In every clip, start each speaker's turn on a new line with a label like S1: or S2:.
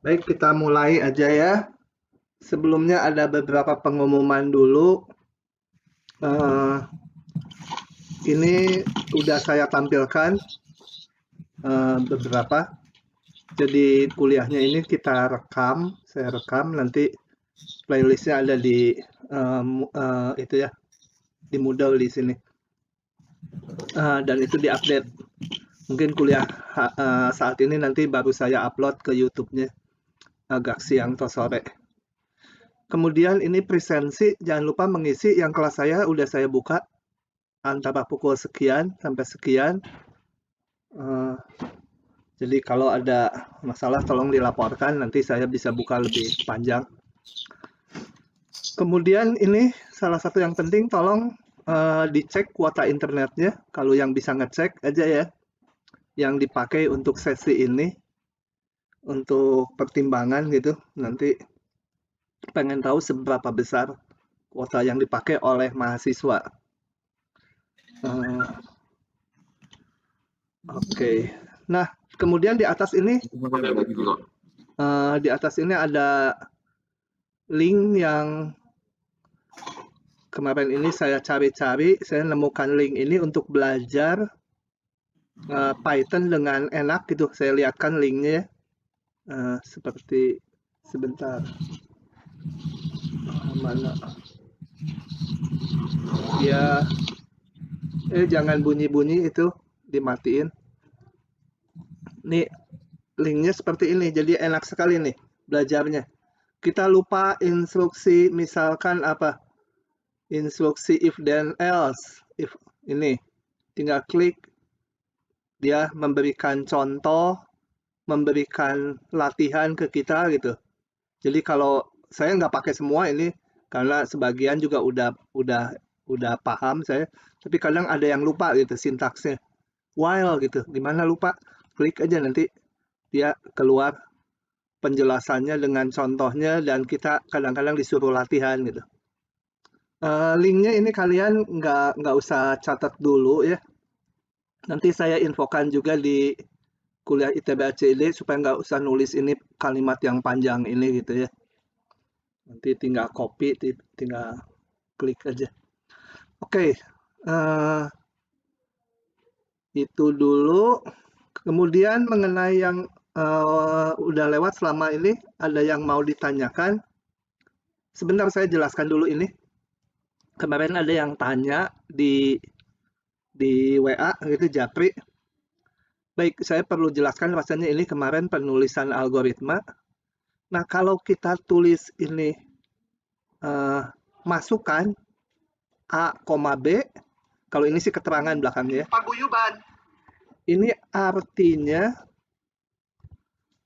S1: Baik, kita mulai aja ya. Sebelumnya ada beberapa pengumuman dulu. Eh, ini udah saya tampilkan beberapa. Jadi kuliahnya ini kita rekam, saya rekam nanti playlistnya ada di itu ya, di Moodle di sini. Dan itu diupdate. Mungkin kuliah saat ini nanti baru saya upload ke YouTube-nya agak siang atau sore. Kemudian ini presensi, jangan lupa mengisi yang kelas saya udah saya buka antara pukul sekian sampai sekian. Eh, jadi kalau ada masalah tolong dilaporkan, nanti saya bisa buka lebih panjang. Kemudian ini salah satu yang penting, tolong dicek kuota internetnya. Kalau yang bisa ngecek aja ya, yang dipakai untuk sesi ini, untuk pertimbangan gitu. Nanti pengen tahu seberapa besar kuota yang dipakai oleh mahasiswa. Oke. Nah, kemudian di atas ini ada link yang kemarin ini saya cari-cari, saya nemukan link ini untuk belajar Python dengan enak gitu. Saya lihatkan linknya seperti sebentar. Mana? Ya, jangan bunyi-bunyi itu dimatiin. Nih linknya seperti ini, jadi enak sekali nih belajarnya. Kita lupa instruksi, misalkan apa? Instruksi if then else. If ini tinggal klik, dia memberikan contoh, memberikan latihan ke kita gitu. Jadi kalau saya nggak pakai semua ini karena sebagian juga udah paham saya, tapi kadang ada yang lupa gitu sintaksnya. While gitu, gimana lupa? Klik aja nanti dia keluar penjelasannya dengan contohnya dan kita kadang-kadang disuruh latihan gitu. Linknya ini kalian nggak usah catat dulu ya. Nanti saya infokan juga di kuliah ITB ACD supaya nggak usah nulis ini kalimat yang panjang ini gitu ya. Nanti tinggal copy, tinggal klik aja. Oke, itu dulu. Kemudian mengenai yang udah lewat selama ini, ada yang mau ditanyakan? Sebentar saya jelaskan dulu ini. Kemarin ada yang tanya di WA gitu Japri. Baik, saya perlu jelaskan rasanya ini kemarin penulisan algoritma. Nah, kalau kita tulis ini eh, masukkan A, B, kalau ini sih keterangan belakangnya ya. Paguyuban. Ini artinya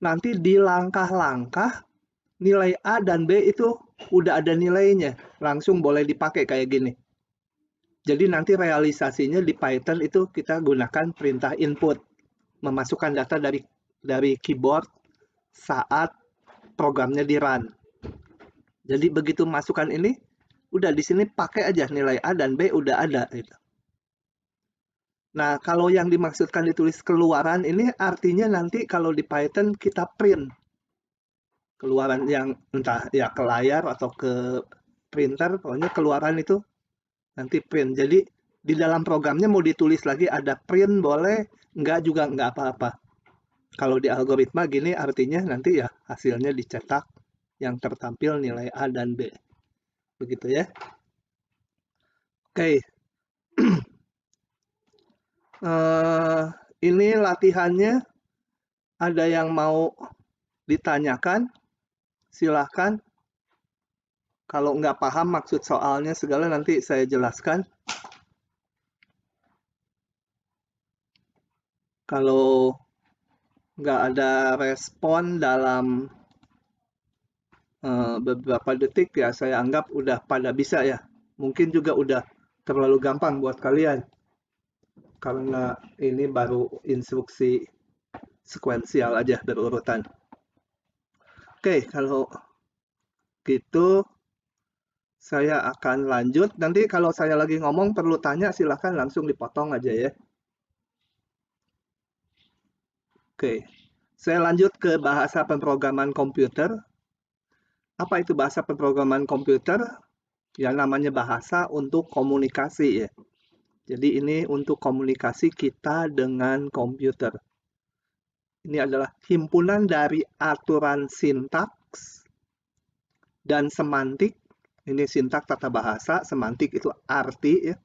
S1: nanti di langkah-langkah nilai A dan B itu udah ada nilainya. Langsung boleh dipakai kayak gini. Jadi nanti realisasinya di Python itu kita gunakan perintah input. Memasukkan data dari keyboard saat programnya di run. Jadi begitu masukkan ini, udah di sini pakai aja nilai A dan B udah ada gitu. Nah, kalau yang dimaksudkan ditulis keluaran ini artinya nanti kalau di Python kita print keluaran yang entah ya ke layar atau ke printer, pokoknya keluaran itu nanti print. Jadi di dalam programnya mau ditulis lagi ada print boleh, enggak juga enggak apa-apa. Kalau di algoritma gini artinya nanti ya hasilnya dicetak yang tertampil nilai A dan B. Begitu ya. Oke, ini latihannya ada yang mau ditanyakan, silahkan. Kalau nggak paham maksud soalnya segala nanti saya jelaskan. Kalau nggak ada respon dalam beberapa detik ya saya anggap udah pada bisa ya. Mungkin juga udah terlalu gampang buat kalian. Karena ini baru instruksi sekuensial aja berurutan. Oke, kalau gitu saya akan lanjut. Nanti kalau saya lagi ngomong perlu tanya silahkan langsung dipotong aja ya. Oke. Saya lanjut ke bahasa pemrograman komputer. Apa itu bahasa pemrograman komputer? Ya namanya bahasa untuk komunikasi ya. Jadi ini untuk komunikasi kita dengan komputer. Ini adalah himpunan dari aturan sintaks dan semantik. Ini sintak tata bahasa, semantik itu arti ya.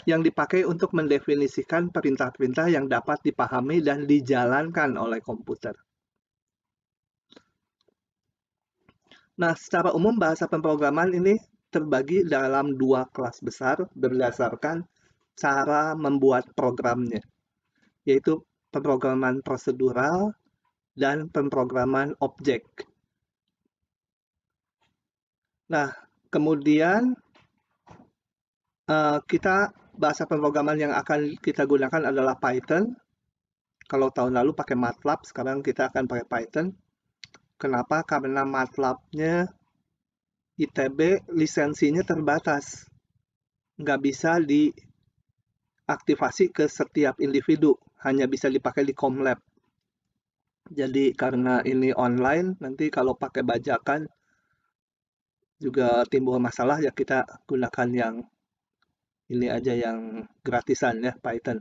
S1: Yang dipakai untuk mendefinisikan perintah-perintah yang dapat dipahami dan dijalankan oleh komputer. Nah, secara umum bahasa pemrograman ini terbagi dalam dua kelas besar berdasarkan cara membuat programnya, yaitu pemrograman prosedural dan pemrograman objek. Nah, kemudian kita bahasa pemrograman yang akan kita gunakan adalah Python. Kalau tahun lalu pakai MATLAB, sekarang kita akan pakai Python. Kenapa? Karena MATLAB-nya ITB lisensinya terbatas. Nggak bisa diaktifasi ke setiap individu, hanya bisa dipakai di Comlab. Jadi karena ini online, nanti kalau pakai bajakan juga timbul masalah, ya kita gunakan yang ini aja yang gratisan ya, Python.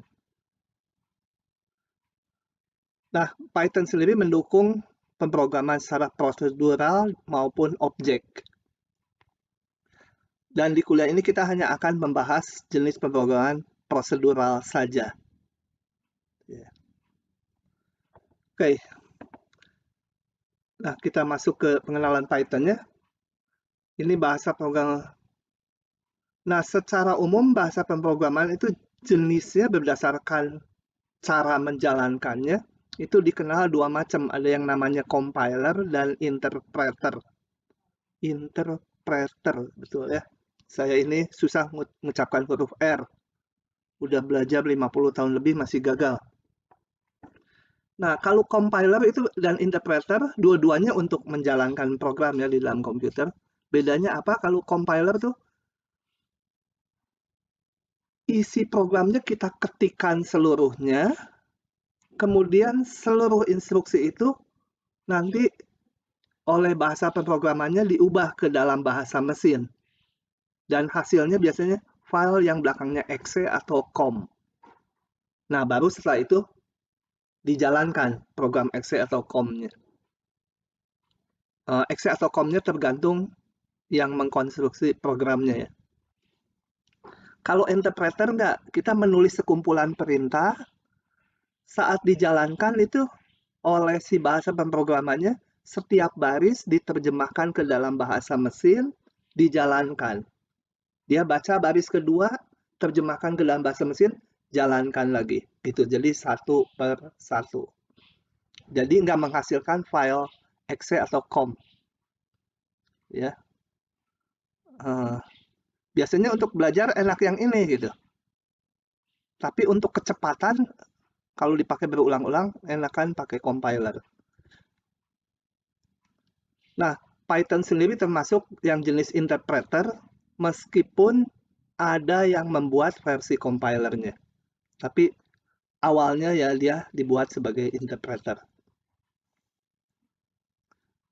S1: Nah, Python sendiri mendukung pemrograman secara prosedural maupun objek. Dan di kuliah ini kita hanya akan membahas jenis pemrograman prosedural saja. Oke. Nah, kita masuk ke pengenalan Python-nya. Ini bahasa program. Nah, secara umum bahasa pemrograman itu jenisnya berdasarkan cara menjalankannya itu dikenal dua macam. Ada yang namanya compiler dan interpreter. Interpreter, betul ya. Saya ini susah mengucapkan huruf R. Udah belajar 50 tahun lebih masih gagal. Nah, kalau compiler itu dan interpreter, dua-duanya untuk menjalankan program ya di dalam komputer. Bedanya apa? Kalau compiler tuh isi programnya kita ketikkan seluruhnya, kemudian seluruh instruksi itu nanti oleh bahasa pemrogramannya diubah ke dalam bahasa mesin. Dan hasilnya biasanya file yang belakangnya exe atau com. Nah, baru setelah itu dijalankan program exe atau com-nya. Exe atau com-nya tergantung yang mengkonstruksi programnya ya. Kalau interpreter enggak, kita menulis sekumpulan perintah, saat dijalankan itu oleh si bahasa pemrogramannya, setiap baris diterjemahkan ke dalam bahasa mesin, dijalankan. Dia baca baris kedua, terjemahkan ke dalam bahasa mesin, jalankan lagi. Gitu, jadi satu per satu. Jadi nggak menghasilkan file exe atau com. Ya. Biasanya untuk belajar enak yang ini gitu. Tapi untuk kecepatan, kalau dipakai berulang-ulang, enakan pakai compiler. Nah, Python sendiri termasuk yang jenis interpreter, meskipun ada yang membuat versi compilernya. Tapi awalnya ya dia dibuat sebagai interpreter.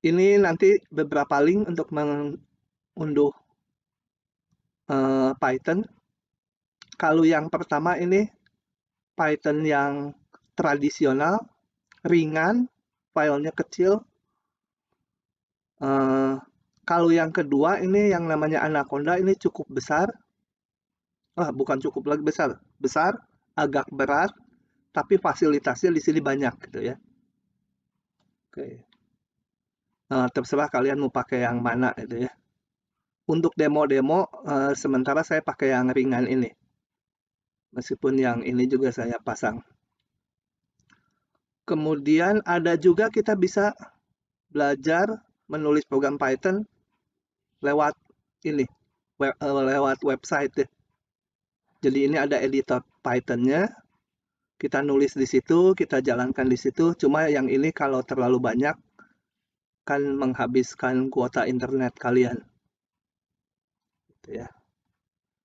S1: Ini nanti beberapa link untuk mengunduh Python. Kalau yang pertama ini Python yang tradisional, ringan, filenya kecil. Kalau yang kedua ini yang namanya Anaconda ini cukup besar. Bukan cukup lagi besar. Besar, agak berat, tapi fasilitasnya di sini banyak gitu ya. Oke. Terserah kalian mau pakai yang mana gitu ya. Untuk demo-demo, sementara saya pakai yang ringan ini. Meskipun yang ini juga saya pasang. Kemudian ada juga kita bisa belajar menulis program Python lewat ini, lewat website ya. Jadi ini ada editor Python-nya. Kita nulis di situ, kita jalankan di situ. Cuma yang ini kalau terlalu banyak kan menghabiskan kuota internet kalian. Gitu ya.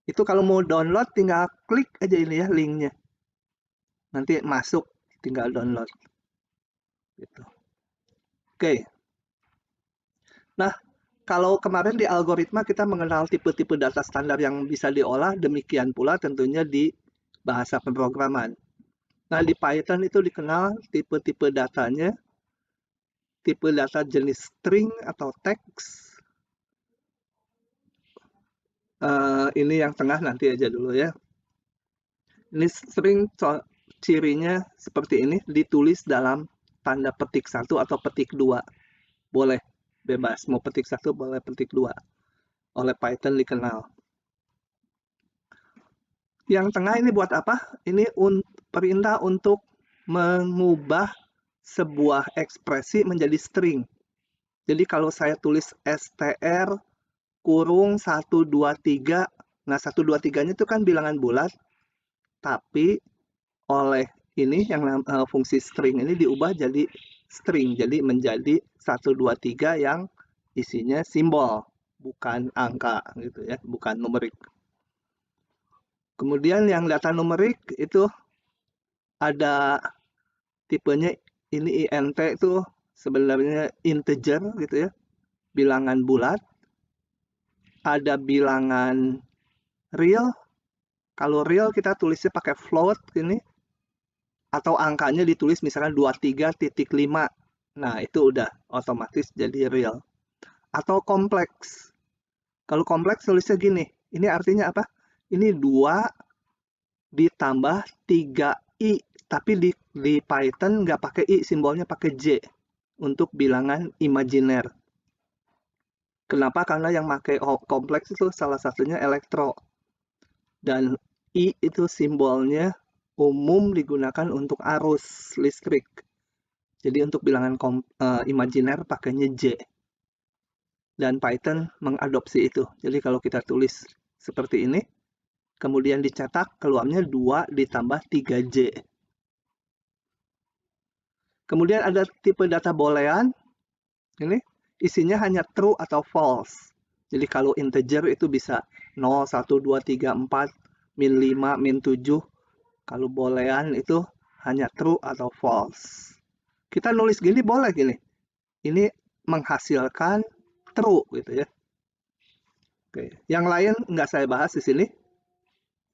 S1: Itu kalau mau download tinggal klik aja ini ya linknya. Nanti masuk, tinggal download. Gitu. Oke. Nah, kalau kemarin di algoritma kita mengenal tipe-tipe data standar yang bisa diolah, demikian pula tentunya di bahasa pemrograman. Nah, di Python itu dikenal tipe-tipe datanya, tipe data jenis string atau teks. Ini yang tengah nanti aja dulu ya. Ini string cirinya seperti ini, ditulis dalam tanda petik 1 atau petik 2. Boleh, bebas. Mau petik 1, boleh petik 2. Oleh Python dikenal. Yang tengah ini buat apa? Ini perintah untuk mengubah sebuah ekspresi menjadi string. Jadi kalau saya tulis str kurung 123, nah 123-nya itu kan bilangan bulat, tapi oleh ini yang fungsi string ini diubah jadi string, jadi menjadi 123 yang isinya simbol, bukan angka gitu ya, bukan numerik. Kemudian yang data numerik itu ada tipenya, ini int itu sebenarnya integer gitu ya, bilangan bulat. Ada bilangan real. Kalau real kita tulisnya pakai float ini, atau angkanya ditulis misalkan 23.5. Nah, itu udah otomatis jadi real. Atau kompleks. Kalau kompleks tulisnya gini. Ini artinya apa? Ini 2 ditambah 3i. Tapi di Python nggak pakai i, simbolnya pakai j. Untuk bilangan imajiner. Kenapa? Karena yang pakai kompleks itu salah satunya elektro. Dan i itu simbolnya umum digunakan untuk arus listrik. Jadi untuk bilangan imajiner pakainya J. Dan Python mengadopsi itu. Jadi kalau kita tulis seperti ini, kemudian dicetak, keluarnya 2 ditambah 3J. Kemudian ada tipe data boolean. Ini isinya hanya true atau false. Jadi kalau integer itu bisa 0, 1, 2, 3, 4, min 5, min 7. Kalau boolean itu hanya true atau false. Kita nulis gini boleh gini. Ini menghasilkan true gitu ya. Oke, yang lain nggak saya bahas di sini.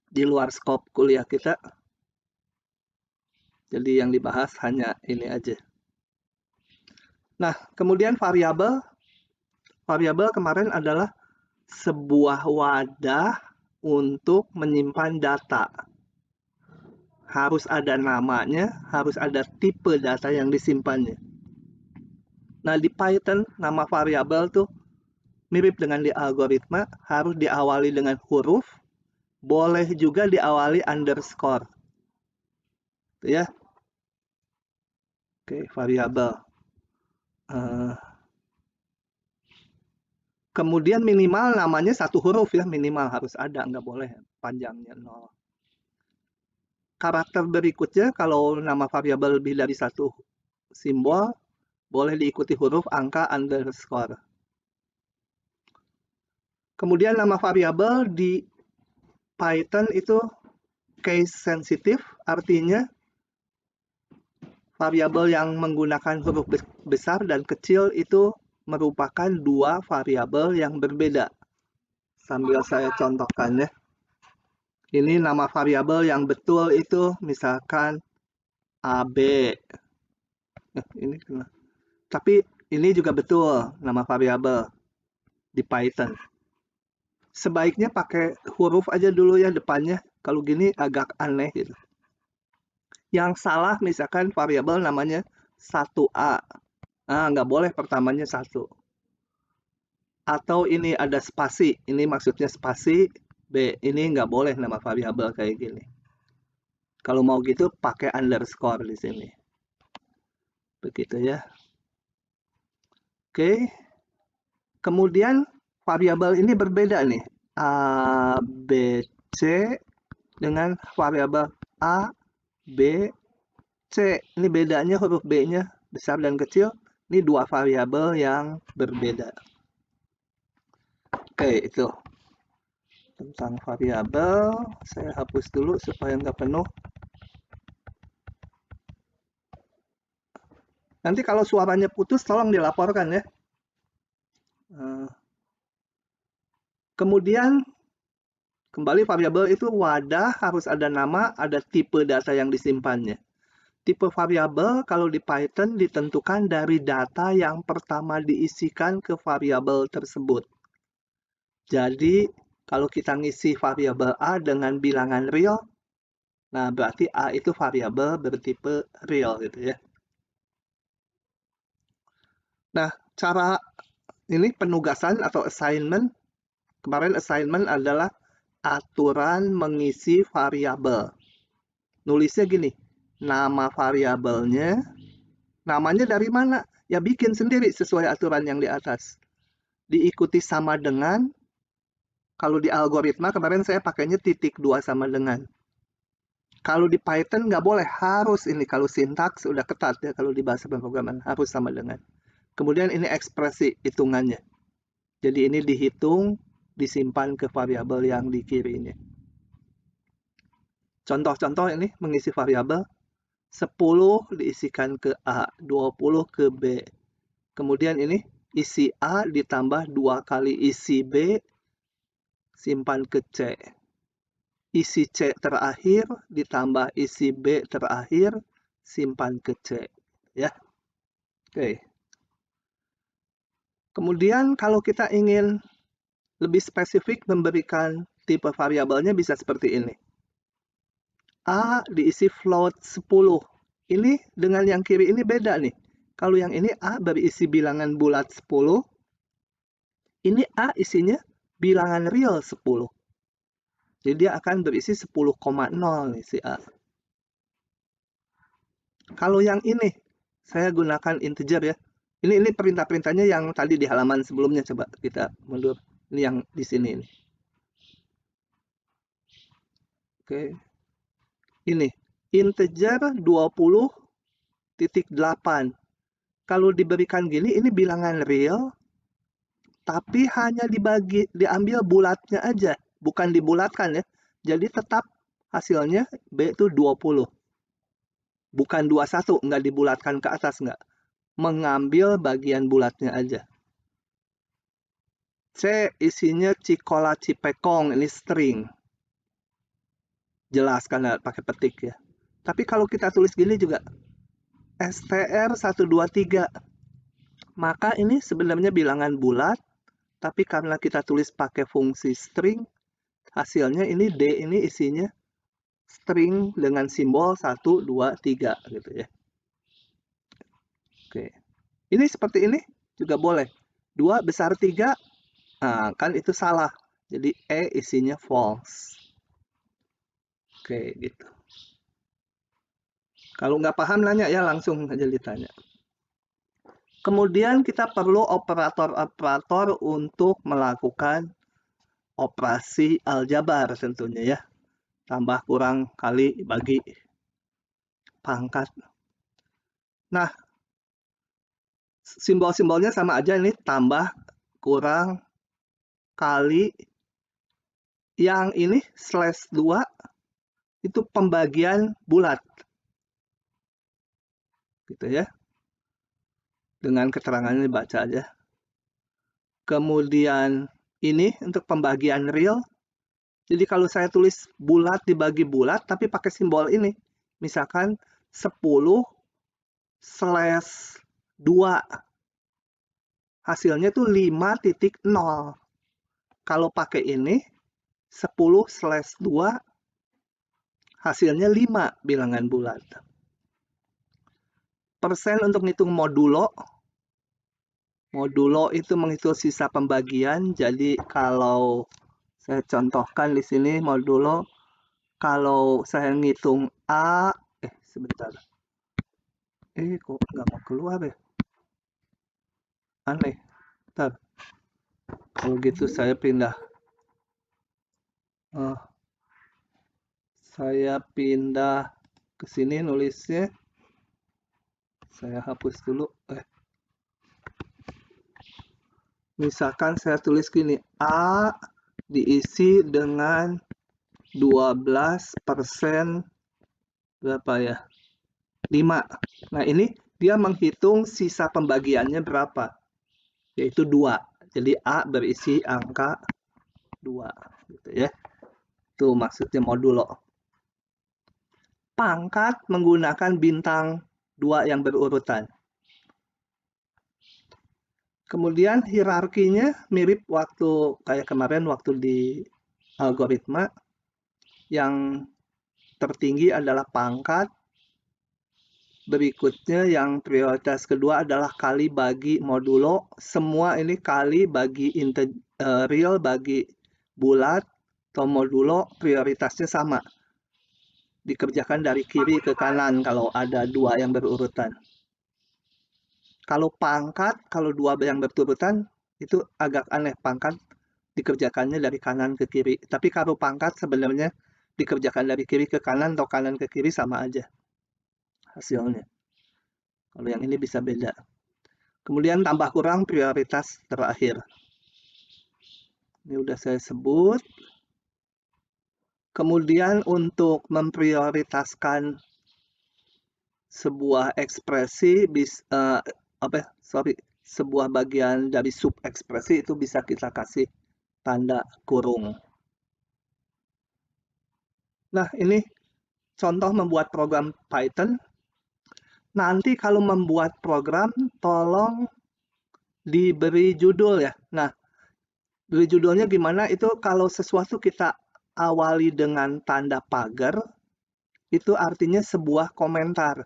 S1: Di luar skop kuliah kita. Jadi yang dibahas hanya ini aja. Nah, kemudian variabel. Variabel kemarin adalah sebuah wadah untuk menyimpan data. Harus ada namanya, harus ada tipe data yang disimpannya. Nah, di Python nama variabel tuh mirip dengan di algoritma, harus diawali dengan huruf, boleh juga diawali underscore. Itu ya. Oke, variabel. Kemudian minimal namanya 1 huruf ya, minimal harus ada, nggak boleh panjangnya 0. Karakter berikutnya, kalau nama variabel lebih dari 1 simbol, boleh diikuti huruf, angka, underscore. Kemudian nama variabel di Python itu case sensitive, artinya variabel yang menggunakan huruf besar dan kecil itu merupakan 2 variabel yang berbeda. Sambil saya contohkan ya. Ini nama variabel yang betul itu misalkan AB. Ini kena. Tapi ini juga betul nama variabel di Python. Sebaiknya pakai huruf aja dulu ya depannya. Kalau gini agak aneh gitu. Yang salah misalkan variabel namanya 1A. Nah, nggak boleh pertamanya 1. Atau ini ada spasi. Ini maksudnya spasi B. Ini nggak boleh nama variabel kayak gini. Kalau mau gitu pakai underscore di sini. Begitu ya. Oke. Kemudian variabel ini berbeda nih. A, B, C dengan variabel A, B, C. Ini bedanya huruf B-nya besar dan kecil. Ini 2 variabel yang berbeda. Oke, itu tentang variabel. Saya hapus dulu supaya nggak penuh. Nanti kalau suaranya putus, tolong dilaporkan ya. Kemudian, kembali variabel itu wadah, harus ada nama, ada tipe data yang disimpannya. Tipe variabel kalau di Python ditentukan dari data yang pertama diisikan ke variabel tersebut. Jadi, kalau kita ngisi variabel A dengan bilangan real, nah berarti A itu variabel bertipe real gitu ya. Nah, cara ini penugasan atau assignment, kemarin assignment adalah aturan mengisi variabel. Nulisnya gini, nama variabelnya, namanya dari mana? Ya bikin sendiri sesuai aturan yang di atas. Diikuti sama dengan, kalau di algoritma kemarin saya pakainya ×2 sama dengan. Kalau di Python nggak boleh, harus ini, kalau sintaks udah ketat ya, kalau di bahasa pemrograman harus sama dengan. Kemudian ini ekspresi hitungannya. Jadi ini dihitung, disimpan ke variabel yang di kirinya. Contoh-contoh ini mengisi variabel, 10 diisikan ke A, 20 ke B. Kemudian ini isi A ditambah 2 kali isi B, simpan ke C. Isi C terakhir ditambah isi B terakhir, simpan ke C. Ya. Oke. Kemudian kalau kita ingin lebih spesifik memberikan tipe variabelnya bisa seperti ini. A diisi float 10. Ini dengan yang kiri ini beda nih. Kalau yang ini A berisi bilangan bulat 10. Ini A isinya bilangan real 10. Jadi dia akan berisi 10,0 nih si A. Kalau yang ini, saya gunakan integer ya. Ini perintah-perintahnya yang tadi di halaman sebelumnya. Coba kita mundur. Ini yang di sini ini. Oke. Ini integer 20.8. Kalau diberikan gini, ini bilangan real, tapi hanya diambil bulatnya aja, bukan dibulatkan ya. Jadi tetap hasilnya B itu 20. Bukan 21, nggak dibulatkan ke atas, nggak. Mengambil bagian bulatnya aja. C isinya Cikola Cipekong, ini string. Jelas karena pakai petik ya. Tapi kalau kita tulis gini juga, STR123. Maka ini sebenarnya bilangan bulat, tapi karena kita tulis pakai fungsi string, hasilnya ini D ini isinya string dengan simbol 1, 2, 3 gitu ya. Oke. Ini seperti ini juga boleh. 2 besar 3, nah, kan itu salah. Jadi E isinya false. Oke, gitu. Kalau nggak paham nanya ya, langsung aja ditanya. Kemudian kita perlu operator-operator untuk melakukan operasi aljabar tentunya ya. Tambah, kurang, kali, bagi, pangkat. Nah, simbol-simbolnya sama aja nih, tambah, kurang, kali. Yang ini /2 itu pembagian bulat. Gitu ya. Dengan keterangannya dibaca aja. Kemudian ini untuk pembagian real. Jadi kalau saya tulis bulat dibagi bulat tapi pakai simbol ini. Misalkan 10/2. Hasilnya tuh 5.0. Kalau pakai ini 10/2 hasilnya 5 bilangan bulat. Persen untuk ngitung modulo. Modulo itu menghitung sisa pembagian. Jadi kalau saya contohkan di sini modulo, kalau saya ngitung A, sebentar. Kok nggak mau keluar ya? Aneh. Bentar. Kalau gitu saya pindah. Saya pindah ke sini nulisnya. Saya hapus dulu. Misalkan saya tulis gini, A diisi dengan 12% berapa ya? 5. Nah, ini dia menghitung sisa pembagiannya berapa, yaitu 2. Jadi A berisi angka 2 gitu ya. Itu maksudnya modulo. Pangkat menggunakan bintang 2 yang berurutan. Kemudian hierarkinya mirip waktu kayak kemarin waktu di algoritma. Yang tertinggi adalah pangkat. Berikutnya yang prioritas kedua adalah kali bagi modulo. Semua ini kali bagi real bagi bulat atau modulo prioritasnya sama. Dikerjakan dari kiri ke kanan kalau ada 2 yang berurutan. Kalau pangkat, kalau 2 yang berurutan itu agak aneh, pangkat dikerjakannya dari kanan ke kiri. Tapi kalau pangkat sebenarnya dikerjakan dari kiri ke kanan atau kanan ke kiri sama aja hasilnya. Kalau yang ini bisa beda. Kemudian tambah kurang prioritas terakhir. Ini udah saya sebut. Kemudian untuk memprioritaskan sebuah ekspresi sebuah bagian dari sub ekspresi itu bisa kita kasih tanda kurung. Nah, ini contoh membuat program Python. Nanti kalau membuat program, tolong diberi judul ya. Nah, beri judulnya gimana? Itu kalau sesuatu kita awali dengan tanda pagar, itu artinya sebuah komentar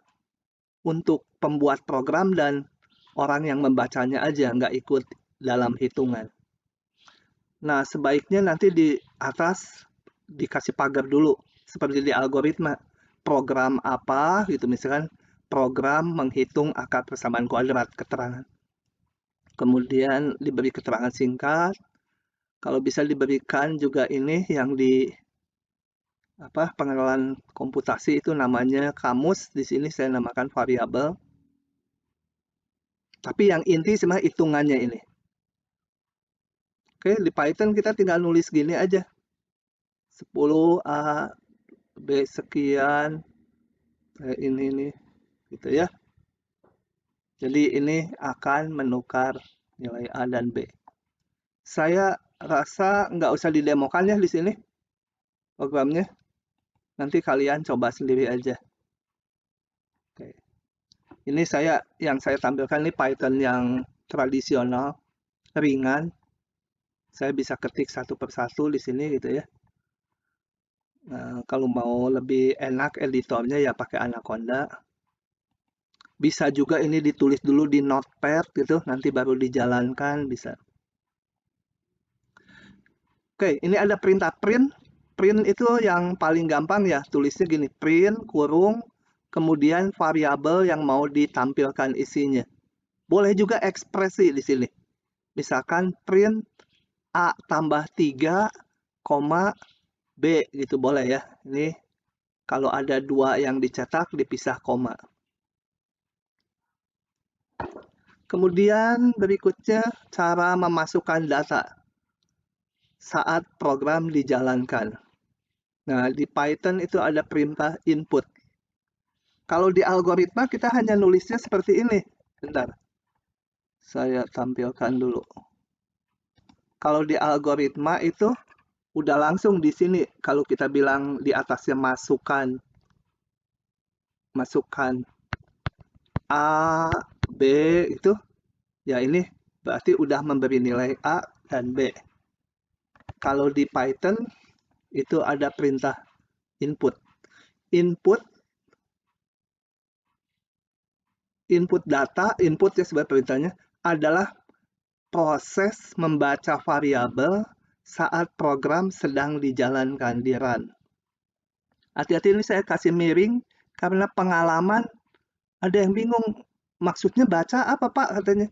S1: untuk pembuat program dan orang yang membacanya aja, nggak ikut dalam hitungan. Nah, sebaiknya nanti di atas dikasih pagar dulu, seperti di algoritma. Program apa gitu, misalkan program menghitung akar persamaan kuadrat, keterangan. Kemudian diberi keterangan singkat. Kalau bisa diberikan juga ini yang di pengenalan komputasi itu namanya kamus. Di sini saya namakan variabel. Tapi yang inti sebenarnya hitungannya ini. Oke, di Python kita tinggal nulis gini aja. 10A, B sekian, ini nih, gitu ya. Jadi ini akan menukar nilai A dan B. Saya rasa nggak usah didemokan ya di sini programnya. Nanti kalian coba sendiri aja. Oke. Ini yang saya tampilkan ini Python yang tradisional, ringan. Saya bisa ketik satu persatu di sini gitu ya. Nah, kalau mau lebih enak editornya ya pakai Anaconda. Bisa juga ini ditulis dulu di notepad gitu, nanti baru dijalankan bisa. Oke, ini ada perintah print. Print itu yang paling gampang ya, tulisnya gini, print kurung, kemudian variabel yang mau ditampilkan isinya. Boleh juga ekspresi di sini. Misalkan print A tambah 3, B gitu boleh ya. Ini kalau ada 2 yang dicetak dipisah koma. Kemudian berikutnya cara memasukkan data saat program dijalankan. Nah, di Python itu ada perintah input. Kalau di algoritma kita hanya nulisnya seperti ini. Bentar. Saya tampilkan dulu. Kalau di algoritma itu udah langsung di sini. Kalau kita bilang di atasnya masukkan A, B itu ya ini berarti udah memberi nilai A dan B. Kalau di Python itu ada perintah input. Input data, input ya sebagai perintahnya adalah proses membaca variabel saat program sedang dijalankan di run. Hati-hati ini saya kasih miring karena pengalaman ada yang bingung maksudnya baca apa Pak katanya.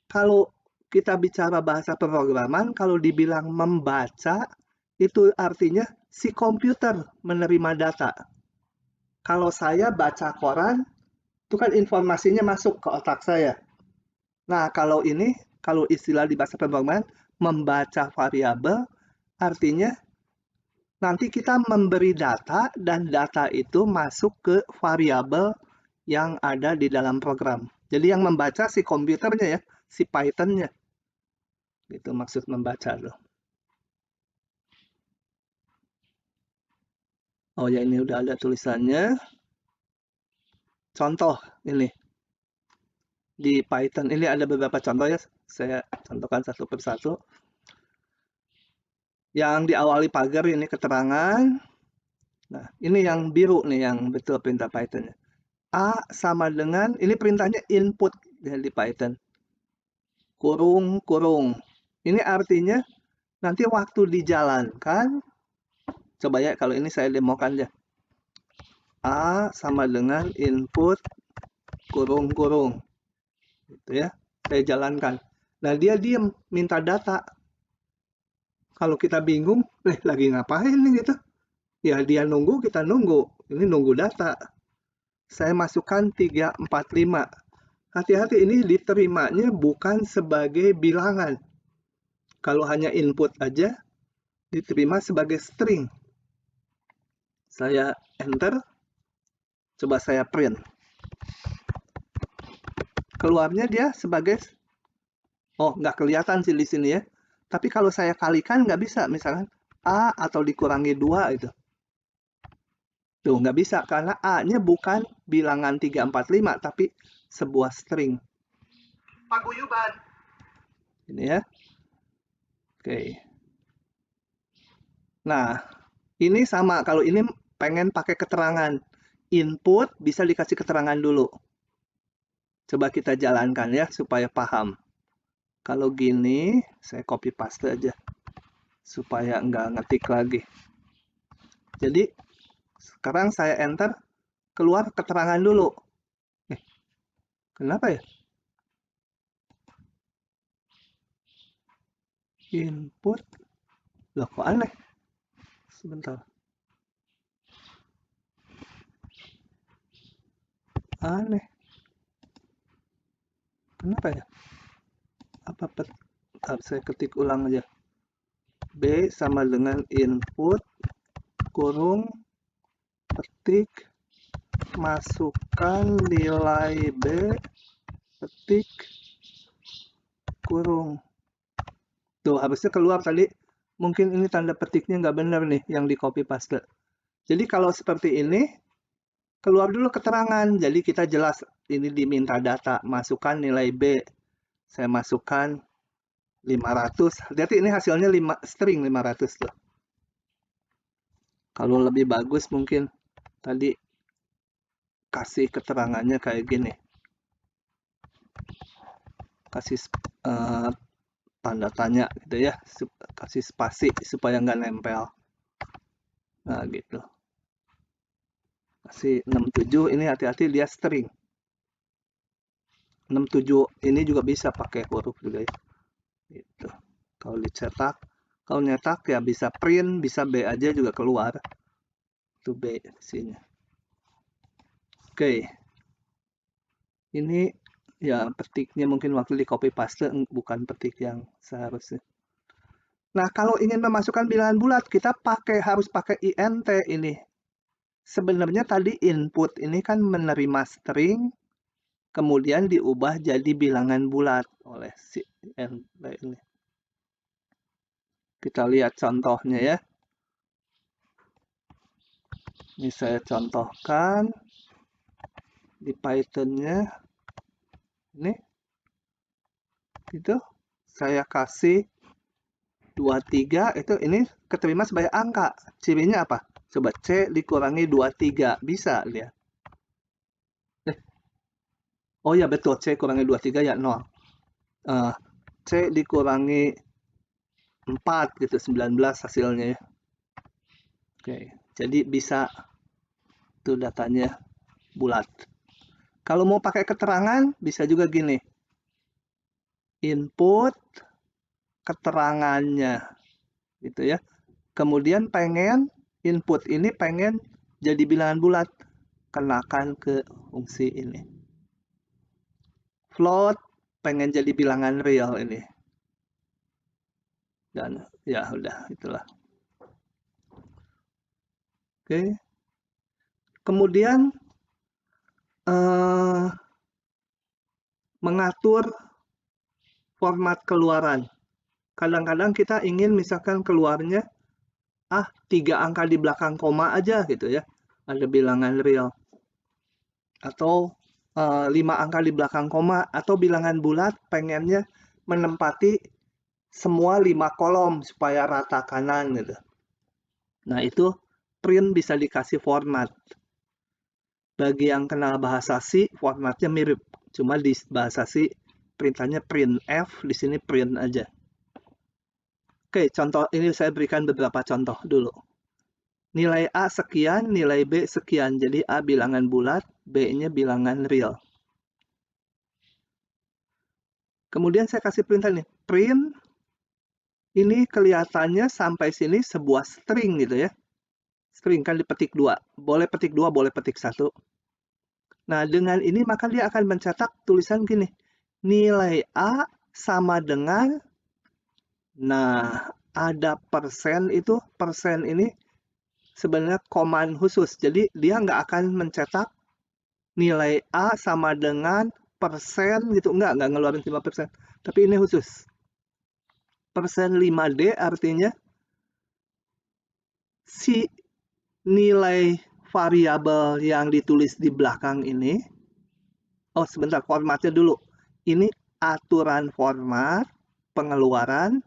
S1: Kalau kita bicara bahasa pemrograman, kalau dibilang membaca, itu artinya si komputer menerima data. Kalau saya baca koran, itu kan informasinya masuk ke otak saya. Nah, kalau istilah di bahasa pemrograman, membaca variabel, artinya nanti kita memberi data dan data itu masuk ke variabel yang ada di dalam program. Jadi yang membaca si komputernya ya, si Python-nya. Itu maksud membaca tuh. Oh ya, ini udah ada tulisannya. Contoh ini di Python. Ini ada beberapa contoh ya. Saya contohkan satu persatu. Yang diawali pagar ini keterangan. Nah, ini yang biru nih yang betul perintah Python-nya. A sama dengan, ini perintahnya input ya, di Python. Kurung, kurung. Ini artinya nanti waktu dijalankan, coba ya kalau ini saya demokan ya. A sama dengan input kurung, kurung. Gitu ya. Saya jalankan. Nah, dia diem, minta data. Kalau kita bingung, lagi ngapain nih gitu. Ya dia nunggu, kita nunggu. Ini nunggu data. Saya masukkan 345. Hati-hati, ini diterimanya bukan sebagai bilangan. Kalau hanya input aja, diterima sebagai string. Saya enter, coba saya print. Keluarnya dia sebagai, oh nggak kelihatan sih di sini ya. Tapi kalau saya kalikan nggak bisa, misalkan A atau dikurangi 2 itu. Tuh nggak bisa, karena A-nya bukan bilangan 345, tapi sebuah string. Paguyuban. Ini ya. Oke. Nah, ini sama. Kalau ini pengen pakai keterangan. Input bisa dikasih keterangan dulu. Coba kita jalankan ya, supaya paham. Kalau gini, saya copy paste aja. Supaya nggak ngetik lagi. Jadi, sekarang saya enter, keluar keterangan dulu. Kenapa ya? Input. Loh, kok aneh? Sebentar. Aneh. Kenapa ya? Apa saya ketik ulang aja. B sama dengan input kurung petik masukkan nilai B petik kurung. Tuh harusnya keluar tadi. Mungkin ini tanda petiknya nggak benar nih yang di copy paste. Jadi kalau seperti ini, keluar dulu keterangan. Jadi kita jelas ini diminta data. Masukkan nilai B. Saya masukkan 500. Berarti ini hasilnya string 500 tuh. Kalau lebih bagus mungkin tadi kasih keterangannya kayak gini. Kasih tanda tanya gitu ya. Kasih spasi supaya nggak nempel. Nah gitu. Kasih 67, ini hati-hati dia string. 67 ini juga bisa pakai huruf juga ya. Gitu. Kalau dicetak, kalau nyetak ya bisa print, bisa B aja juga keluar. Itu B sini. Oke. Ini ya petiknya mungkin waktu di copy paste bukan petik yang seharusnya. Nah, kalau ingin memasukkan bilangan bulat, kita harus pakai int ini. Sebenarnya tadi input ini kan menerima string, kemudian diubah jadi bilangan bulat oleh si int ini. Kita lihat contohnya ya. Ini saya contohkan di Python-nya. Ini. Gitu. Saya kasih 23 itu ini keterima sebagai angka. Cirinya apa? Coba C dikurangi 23. Bisa lihat. Oh ya betul, C kurangi 23 ya 0. C dikurangi 4 gitu, 19 hasilnya ya. Oke, jadi bisa tuh datanya bulat. Kalau mau pakai keterangan bisa juga gini. Input keterangannya gitu ya. Kemudian pengen input ini pengen jadi bilangan bulat, kenakan ke fungsi ini. Float pengen jadi bilangan real ini. Dan ya udah itulah. Oke. Kemudian mengatur format keluaran. Kadang-kadang kita ingin misalkan keluarnya 3 angka di belakang koma aja gitu ya. Ada bilangan real. Atau 5 angka di belakang koma atau bilangan bulat pengennya menempati semua 5 kolom supaya rata kanan gitu. Nah, itu print bisa dikasih format. Bagi yang kenal bahasa C, formatnya mirip. Cuma di bahasa C printannya printf, di sini print aja. Oke, contoh ini saya berikan beberapa contoh dulu. Nilai A sekian, nilai B sekian. Jadi A bilangan bulat, B-nya bilangan real. Kemudian saya kasih perintah nih, print. Ini kelihatannya sampai sini sebuah string gitu ya. String kan dipetik 2. Boleh petik 2, boleh petik 1. Nah, dengan ini maka dia akan mencetak tulisan gini. Nilai A sama dengan, nah, ada persen itu, persen ini sebenarnya command khusus. Jadi dia nggak akan mencetak nilai A sama dengan persen gitu. Nggak ngeluarin 5%. Tapi ini khusus. Persen 5D artinya si nilai variabel yang ditulis di belakang ini. Oh, sebentar, formatnya dulu. Ini aturan format, pengeluaran,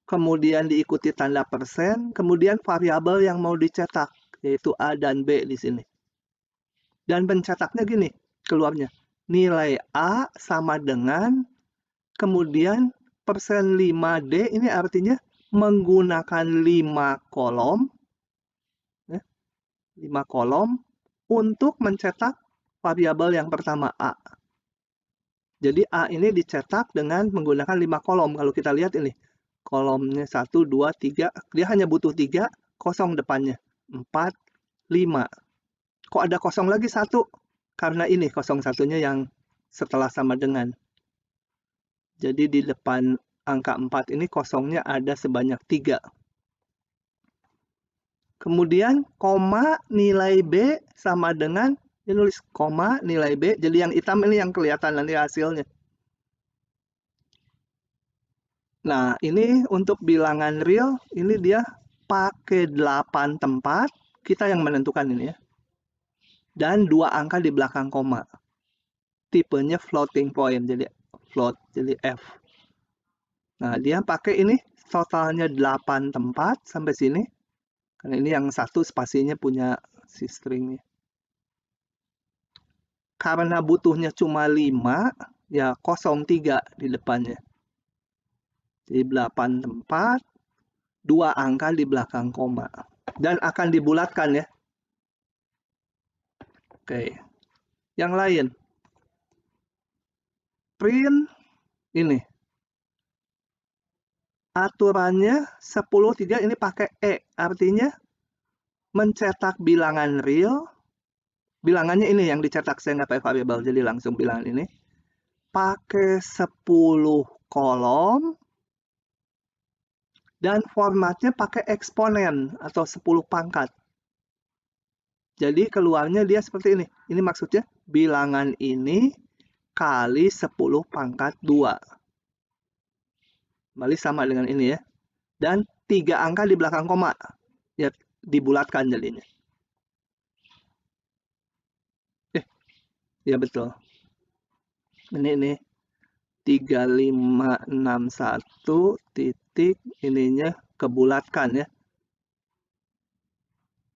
S1: kemudian diikuti tanda persen, kemudian variabel yang mau dicetak, yaitu A dan B di sini. Dan pencetaknya gini, keluarnya. Nilai A sama dengan, kemudian persen 5D ini artinya menggunakan 5 kolom, 5 kolom untuk mencetak variabel yang pertama A. Jadi A ini dicetak dengan menggunakan 5 kolom. Kalau kita lihat ini, kolomnya 1, 2, 3, dia hanya butuh 3, kosong depannya. 4, 5. Kok ada kosong lagi 1? Karena ini kosong satunya yang setelah sama dengan. Jadi di depan angka 4 ini kosongnya ada sebanyak 3. Kemudian koma nilai B sama dengan, dia nulis koma nilai B, jadi yang hitam ini yang kelihatan nanti hasilnya. Nah, ini untuk bilangan real, ini dia pakai 8 tempat, kita yang menentukan ini ya. Dan 2 angka di belakang koma. Tipenya floating point, jadi float, jadi F. Nah, dia pakai ini totalnya 8 tempat sampai sini. Karena ini yang satu spasinya punya si stringnya. Karena butuhnya cuma 5, ya 03 di depannya. Jadi 8 tempat, 2 angka di belakang koma. Dan akan dibulatkan ya. Oke. Yang lain. Print ini. Aturannya 10-3 ini pakai E. Artinya mencetak bilangan real. Bilangannya ini yang dicetak, saya nggak pakai variabel, jadi langsung bilangan ini. Pakai 10 kolom. Dan formatnya pakai eksponen atau 10 pangkat. Jadi keluarnya dia seperti ini. Ini maksudnya bilangan ini kali 10 pangkat 2. Kembali sama dengan ini ya. Dan 3 angka di belakang koma. Ya, dibulatkan jadinya. Ya betul. Ini 3561 titik ininya kebulatkan ya.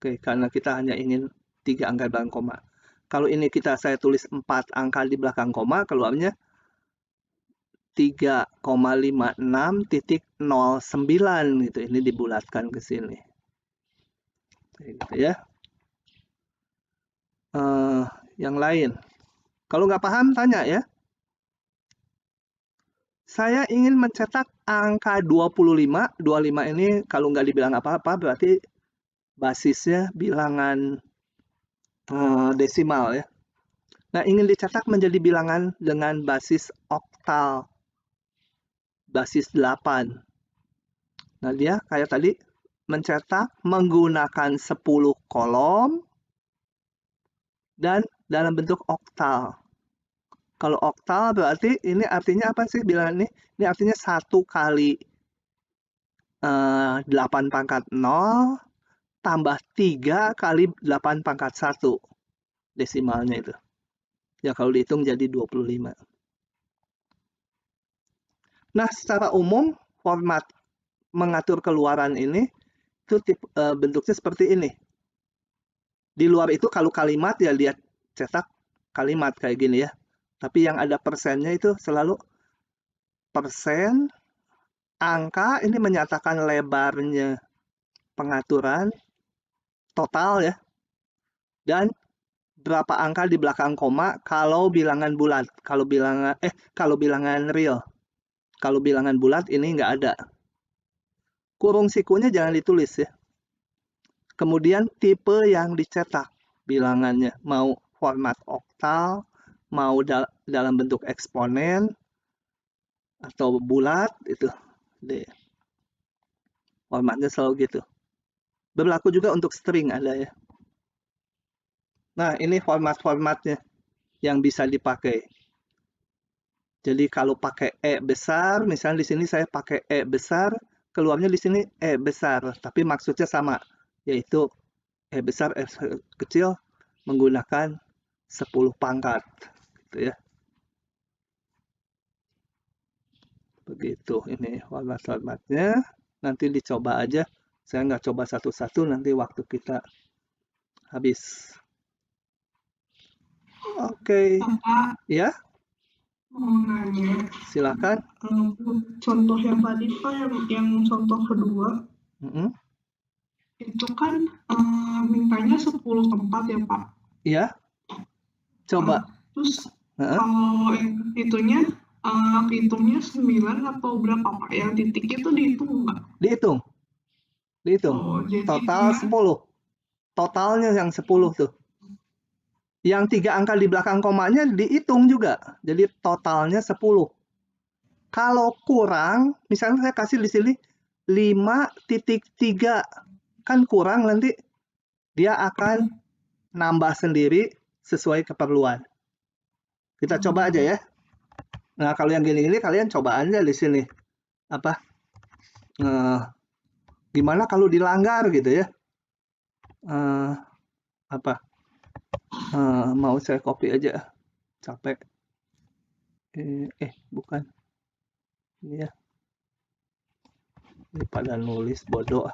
S1: Oke, karena kita hanya ingin 3 angka di belakang koma. Kalau ini saya tulis 4 angka di belakang koma, keluarnya 3,56.09 gitu. Ini dibulatkan ke sini. Gitu ya. Yang lain. Kalau nggak paham, tanya ya. Saya ingin mencetak angka 25. 25 ini kalau nggak dibilang apa-apa, berarti basisnya bilangan desimal ya. Nah, ingin dicetak menjadi bilangan dengan basis oktal. Basis 8. Nah, dia kayak tadi mencetak menggunakan 10 kolom dan dalam bentuk oktal. Kalau oktal berarti ini artinya apa sih bilang ini? Ini artinya 1 kali 8 pangkat 0 tambah 3 kali 8 pangkat 1 desimalnya itu. Ya kalau dihitung jadi 25. Nah, secara umum format mengatur keluaran ini itu bentuknya seperti ini. Di luar itu kalau kalimat ya lihat cetak kalimat kayak gini ya. Tapi yang ada persennya itu selalu persen, angka ini menyatakan lebarnya pengaturan total ya. Dan berapa angka di belakang koma kalau bilangan bulat, kalau bilangan real. Kalau bilangan bulat ini nggak ada. Kurung sikunya jangan ditulis ya. Kemudian tipe yang dicetak bilangannya, mau format oktal, mau dalam bentuk eksponen, atau bulat, itu. Formatnya selalu gitu. Berlaku juga untuk string ada ya. Nah, ini format-formatnya yang bisa dipakai. Jadi kalau pakai E besar, misalnya di sini saya pakai E besar, keluarnya di sini E besar, tapi maksudnya sama, yaitu E besar, E kecil menggunakan 10 pangkat, gitu ya. Begitu ini format-formatnya. Nanti dicoba aja. Saya nggak coba satu-satu, nanti waktu kita habis. Oke.
S2: Bapak
S1: Ya,
S2: mau nanya,
S1: silakan.
S2: contoh yang tadi Pak, yang contoh kedua,
S1: itu
S2: kan mintanya 10 tempat ya Pak?
S1: Iya. Coba.
S2: Terus kalau itunya hitungnya 9 atau berapa Pak? Yang titik itu dihitung nggak?
S1: Dihitung.
S2: Oh,
S1: total 10. Totalnya yang 10 tuh. Yang 3 angka di belakang komanya dihitung juga. Jadi totalnya 10. Kalau kurang, misalnya saya kasih di sini 5.3, kan kurang, nanti dia akan nambah sendiri sesuai keperluan. Kita coba aja ya. Nah, kalau yang gini-gini kalian coba aja di sini. Apa? Gimana kalau dilanggar gitu ya? Apa? Mau saya copy aja. Capek. Bukan. Ini ya. Ini pada nulis bodoh.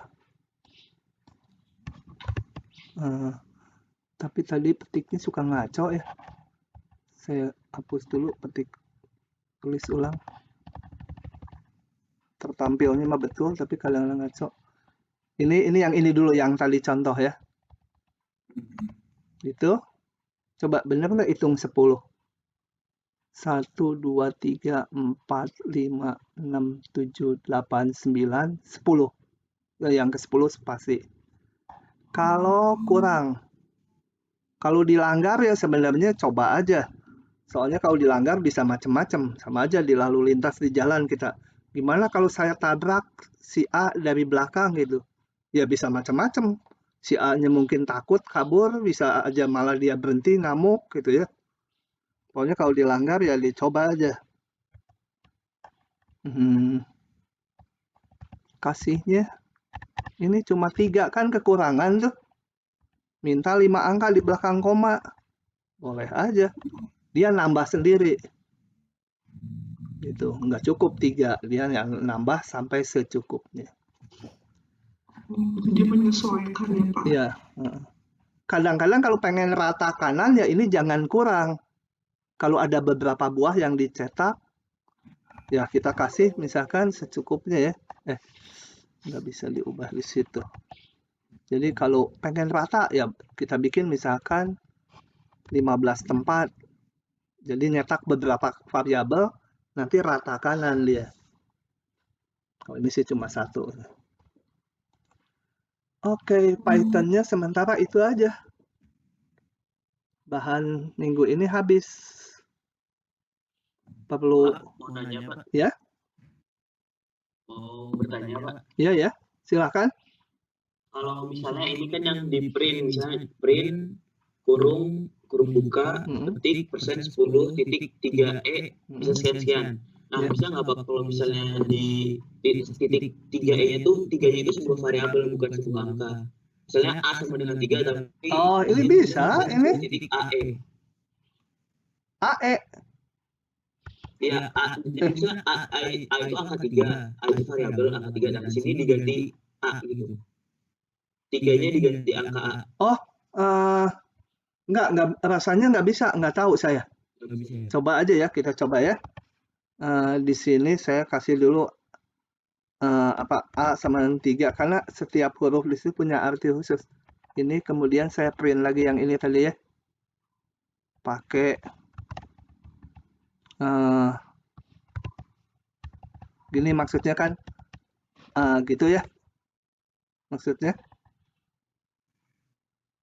S1: Tapi tadi petiknya suka ngaco ya. Saya hapus dulu, tulis ulang. Tertampilnya mah betul, tapi kadang-kadang ngaco. Ini yang ini dulu, yang tadi contoh ya. Itu. Coba bener nggak hitung 10? 1, 2, 3, 4, 5, 6, 7, 8, 9, 10. Yang ke-10 pasti. Kalau kurang, kalau dilanggar ya sebenarnya coba aja. Soalnya kalau dilanggar bisa macam-macam, sama aja di lalu lintas di jalan kita. Gimana kalau saya tabrak si A dari belakang gitu? Ya bisa macam-macam. Si A-nya mungkin takut kabur, bisa aja malah dia berhenti ngamuk gitu ya. Pokoknya kalau dilanggar ya dicoba aja. Kasihnya ini cuma 3 kan kekurangan tuh. Minta 5 angka di belakang koma. Boleh aja. Dia nambah sendiri. Gitu, nggak cukup 3, dia yang nambah sampai secukupnya.
S2: Jadi menyesuaikan ya Pak?
S1: Iya. Kadang-kadang kalau pengen rata kanan ya ini jangan kurang. Kalau ada beberapa buah yang dicetak, ya kita kasih misalkan secukupnya ya. Nggak bisa diubah di situ. Jadi kalau pengen rata ya kita bikin misalkan 15 tempat. Jadi nyetak beberapa variabel, nanti rata kanan dia. Oh, ini sih cuma 1. Oke, Python-nya sementara itu aja. Bahan minggu ini habis. Perlu
S3: mau nanya Pak?
S1: Ya?
S3: Mau bertanya Pak?
S1: Iya ya, silakan.
S3: Kalau misalnya ini kan yang di print, misalnya print kurung huruf buka, ketik, persen 10.3E, bisa sekian-sekian. Nah,
S1: Ya.
S3: bisa nggak Pak kalau misalnya di titik 3E-nya tuh, 3-nya itu sebuah variabel bukan sebuah angka. Misalnya A sama dengan 3, tapi
S1: Oh, ini bisa, ini
S3: titik AE.
S1: AE.
S3: Ya, jadi misalnya A itu angka 3, A itu variabel angka 3, dan di sini diganti A gitu. 3-nya diganti angka A.
S1: Oh, nggak, rasanya nggak bisa, nggak tahu saya.
S3: Nggak bisa ya?
S1: Coba aja ya, kita coba ya. Di sini saya kasih dulu apa A sama dengan 3, karena setiap huruf di situ punya arti khusus. Ini kemudian saya print lagi yang ini tadi ya. Pakai gini maksudnya kan, gitu ya. Maksudnya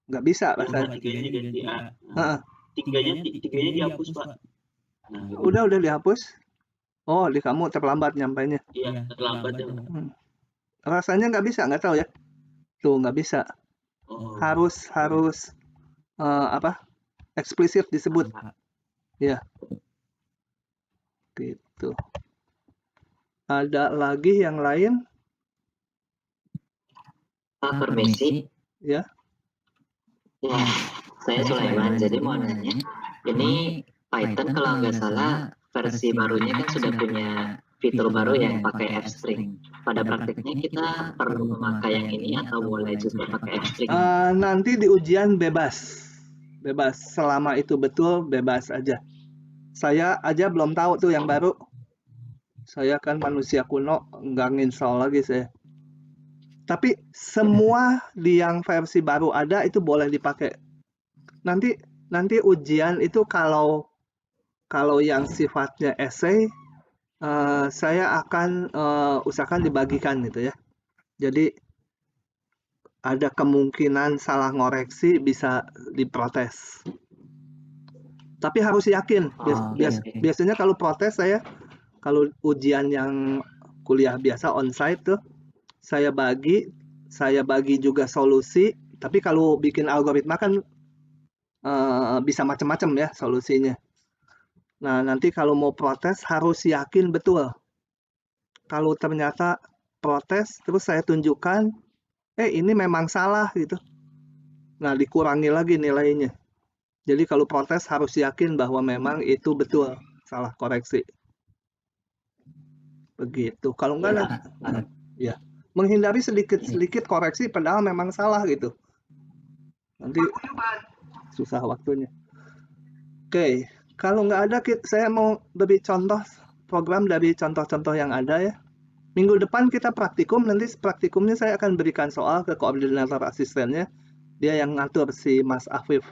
S1: nggak bisa
S3: Karena
S1: rasanya.
S3: 3-nya diganti A.
S1: Heeh.
S3: 3-nya dihapus Pak. Nah, gitu.
S1: Udah dihapus. Oh, di kamu terlambat nyampainya.
S3: Iya, terlambat ya.
S1: Rasanya nggak bisa, nggak tahu ya. Tuh nggak bisa.
S3: Oh.
S1: Harus apa? Eksplisit disebut. Ya. Gitu. Ada lagi yang lain?
S4: Pak, permisi.
S1: Ya.
S4: Ya, saya Sulaiman. Jadi mau nanya, ini Python kalau nggak salah versi barunya kan sudah punya fitur baru yang pakai F-string. Pada praktiknya kita perlu memakai yang ini atau boleh juga pakai F-string?
S1: Nanti di ujian bebas. Bebas. Selama itu betul, bebas aja. Saya aja belum tahu tuh yang baru. Saya kan manusia kuno, nggak nginstall lagi saya. Tapi semua di yang versi baru ada itu boleh dipakai. Nanti ujian itu kalau yang sifatnya essay, saya akan usahakan dibagikan gitu ya. Jadi ada kemungkinan salah ngoreksi bisa diprotes. Tapi harus yakin. Biasanya kalau protes saya, kalau ujian yang kuliah biasa onsite tuh, saya bagi juga solusi. Tapi kalau bikin algoritma kan bisa macam-macam ya solusinya. Nah, nanti kalau mau protes harus yakin betul. Kalau ternyata protes, terus saya tunjukkan, ini memang salah gitu. Nah, dikurangi lagi nilainya. Jadi kalau protes harus yakin bahwa memang itu betul, salah koreksi. Begitu. Kalau enggak, ya menghindari sedikit koreksi padahal memang salah gitu. Nanti susah waktunya. Oke, kalau nggak ada, saya mau beri contoh program dari contoh-contoh yang ada ya. Minggu depan kita praktikum, nanti praktikumnya saya akan berikan soal ke koordinator asistennya. Dia yang ngatur si Mas Afif.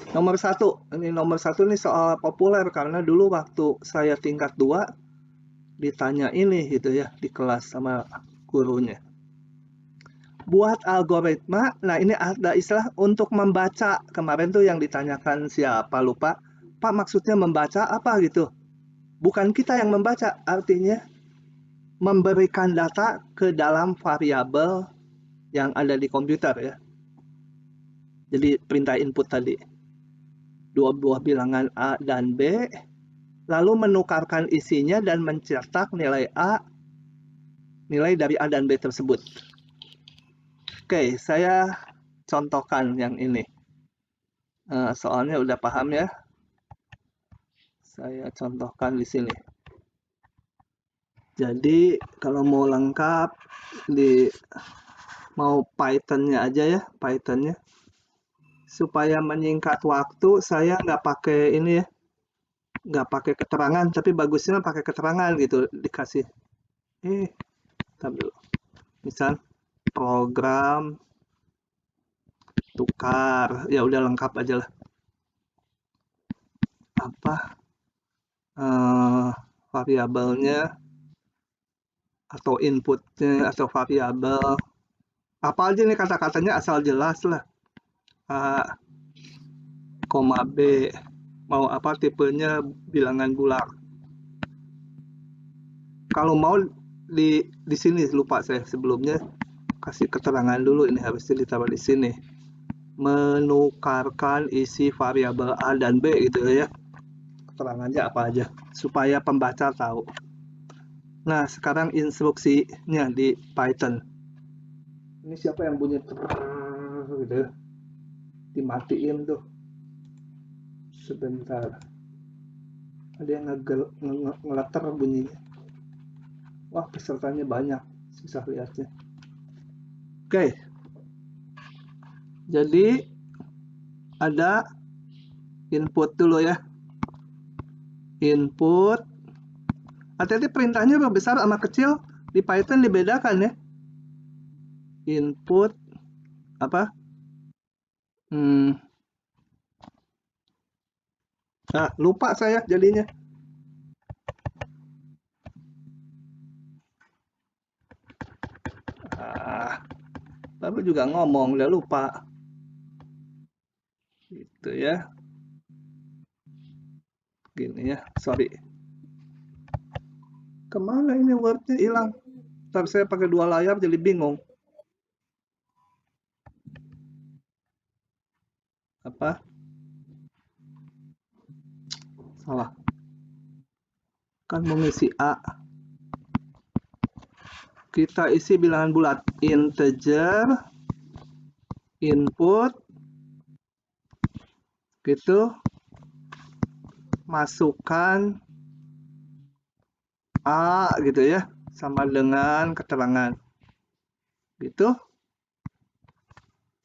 S1: Nomor satu ini soal populer karena dulu waktu saya tingkat 2 ditanya ini gitu ya di kelas sama gurunya. Buat algoritma, nah ini ada istilah untuk membaca. Kemarin tuh yang ditanyakan siapa lupa. Pak, maksudnya membaca apa gitu? Bukan kita yang membaca, artinya memberikan data ke dalam variabel yang ada di komputer ya. Jadi perintah input tadi. Dua buah bilangan A dan B, lalu menukarkan isinya dan mencetak nilai A, nilai dari A dan B tersebut. Oke, saya contohkan yang ini. Soalnya udah paham ya. Saya contohkan di sini. Jadi kalau mau lengkap mau Python-nya aja ya, Python-nya. Supaya menyingkat waktu, saya nggak pakai ini ya, nggak pakai keterangan, tapi bagusnya pakai keterangan gitu dikasih. Dulu. Misal program tukar, ya udah lengkap aja lah. Apa variabelnya atau inputnya atau variabel apa aja nih kata-katanya asal jelas lah. A, B, mau apa tipenya bilangan bulat. Kalau mau di sini lupa saya sebelumnya kasih keterangan dulu, ini harusnya ditaruh di sini. Menukarkan isi variabel A dan B gitu ya. Keterangannya apa aja supaya pembaca tahu. Nah, sekarang instruksinya di Python. Ini siapa yang bunyi gitu? Dimatiin tuh. Sebentar. Ada yang ngeleter bunyinya. Wah, pesertanya banyak. Susah lihatnya. Oke. Jadi ada input dulu ya. Input. Hati-hati perintahnya besar sama kecil di Python dibedakan ya. Input apa? Nah, lupa saya jadinya. Baru juga ngomong udah lupa. Gitu ya. Gini ya, sorry. Kemana ini Word-nya hilang? Ntar saya pakai 2 layar jadi bingung. Apa? Salah. Kan mau ngisi A. Kita isi bilangan bulat. Integer. Input. Gitu. Masukkan A gitu ya. Sama dengan keterangan. Gitu.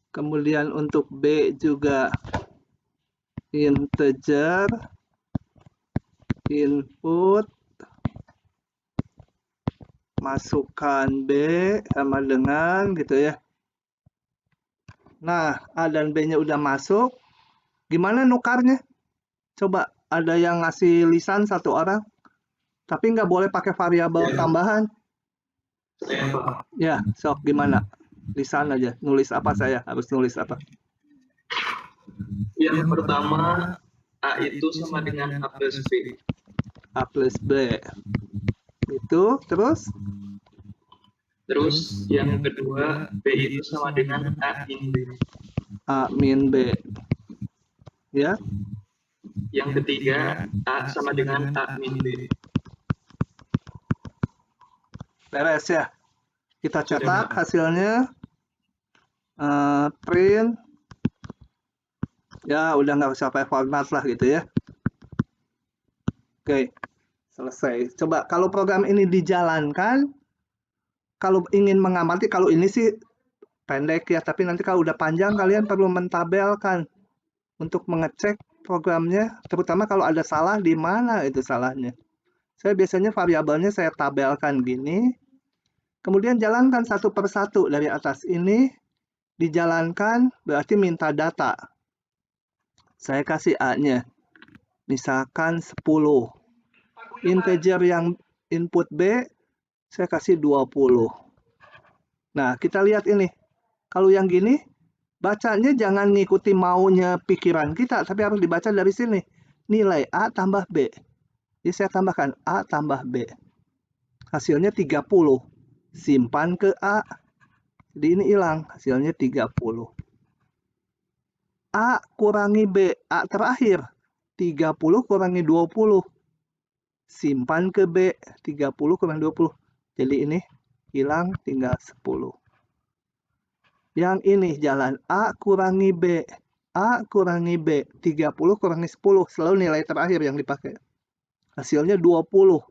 S1: Kemudian untuk B juga. Integer. Input. Masukkan B sama dengan gitu ya. Nah, A dan B-nya udah masuk. Gimana nukarnya? Coba ada yang ngasih lisan satu orang. Tapi nggak boleh pakai variabel tambahan.
S3: Saya Pak.
S1: Ya, sok gimana? Lisan aja. Nulis apa saya? Harus nulis apa?
S3: Yang pertama, A itu sama dengan A plus B.
S1: A plus B. Itu, terus?
S3: Terus yang kedua, B itu sama dengan A min B.
S1: A min B. Ya.
S3: Yang ketiga, A sama dengan A min B.
S1: Beres ya. Kita cetak hasilnya. Print. Ya, udah nggak usah pakai format lah gitu ya. Oke, selesai. Coba kalau program ini dijalankan, kalau ingin mengamati, kalau ini sih pendek ya, tapi nanti kalau udah panjang kalian perlu mentabelkan untuk mengecek programnya, terutama kalau ada salah di mana itu salahnya. Saya biasanya variabelnya saya tabelkan gini, kemudian jalankan satu persatu dari atas ini, dijalankan berarti minta data. Saya kasih A-nya, misalkan 10. Integer yang input B, saya kasih 20. Nah, kita lihat ini. Kalau yang gini, bacanya jangan ngikuti maunya pikiran kita, tapi harus dibaca dari sini. Nilai A tambah B. Jadi saya tambahkan A tambah B. Hasilnya 30. Simpan ke A. Jadi ini hilang. Hasilnya 30. A kurangi B. A terakhir. 30 kurangi 20. Simpan ke B. 30 kurangi 20. Jadi ini hilang tinggal 10. Yang ini jalan A kurangi B. A kurangi B. 30 kurangi 10. Selalu nilai terakhir yang dipakai. Hasilnya 20.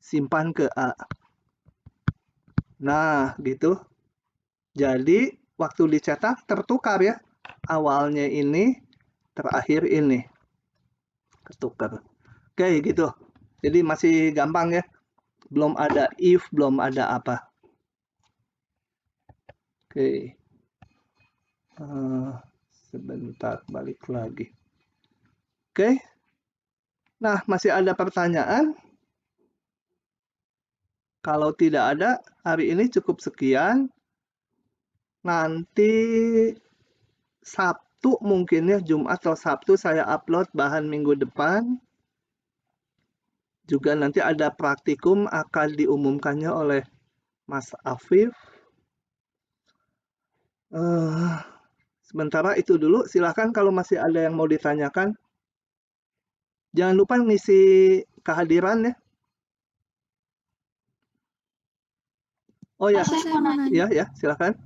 S1: Simpan ke A. Nah, gitu. Jadi, waktu dicetak tertukar ya. Awalnya ini, terakhir ini. Ketukar. Oke, gitu. Jadi masih gampang ya. Belum ada if, belum ada apa. Oke. Sebentar, balik lagi. Oke. Nah, masih ada pertanyaan? Kalau tidak ada, hari ini cukup sekian. Nanti Sabtu mungkin ya, Jumat atau Sabtu saya upload bahan minggu depan. Juga nanti ada praktikum akan diumumkannya oleh Mas Afif. Sementara itu dulu, silahkan kalau masih ada yang mau ditanyakan. Jangan lupa ngisi kehadiran ya. Oh ya,
S5: Pak, saya mau nanya.
S1: ya, silakan.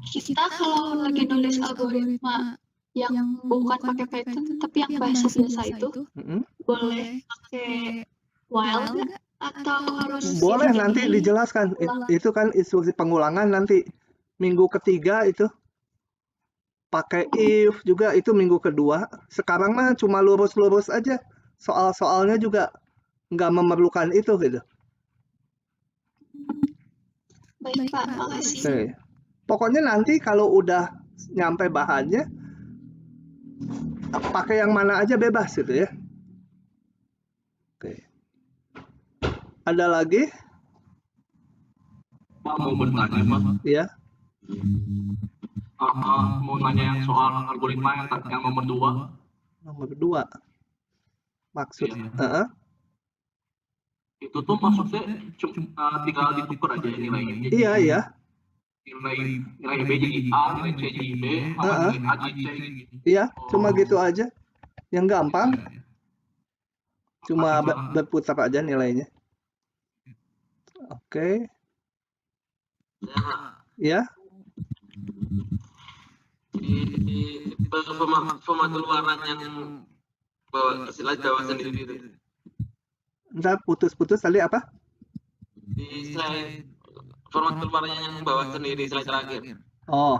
S5: Kita kalau lagi nulis algoritma yang bukan pakai Python, tapi yang bahasa biasa itu, boleh pakai while nggak? Atau harus
S1: Boleh
S5: ini
S1: nanti
S5: gini?
S1: dijelaskan.
S5: Ulang.
S1: Itu kan instruksi pengulangan nanti minggu ketiga itu. Pakai if juga itu minggu kedua. Sekarang mah cuma lurus-lurus aja. Soal-soalnya juga nggak memerlukan itu gitu.
S5: Baik Pak, makasih.
S1: Oke. Pokoknya nanti kalau udah nyampe bahannya, pakai yang mana aja bebas gitu ya. Oke. Ada lagi?
S6: Pak mau bertanya Pak.
S1: Ya.
S6: Mau nanya yang soal algoritma yang nomor 2.
S1: Nomor 2. Maksud?
S6: Iya. Itu tuh maksudnya tinggal ditukar aja nilainya.
S1: Iya.
S6: Nilai B jadi A, nilai C jadi B, nilai A jadi C gitu.
S1: Iya, cuma gitu aja. Yang gampang. Cuma berputar aja nilainya. Oke. Ya.
S7: Di pemakeluaran yang slide bawah sendiri itu.
S1: Ntar putus-putus tadi apa?
S7: Di slide format keluarnya yang bawah sendiri slide terakhir.
S1: Oh.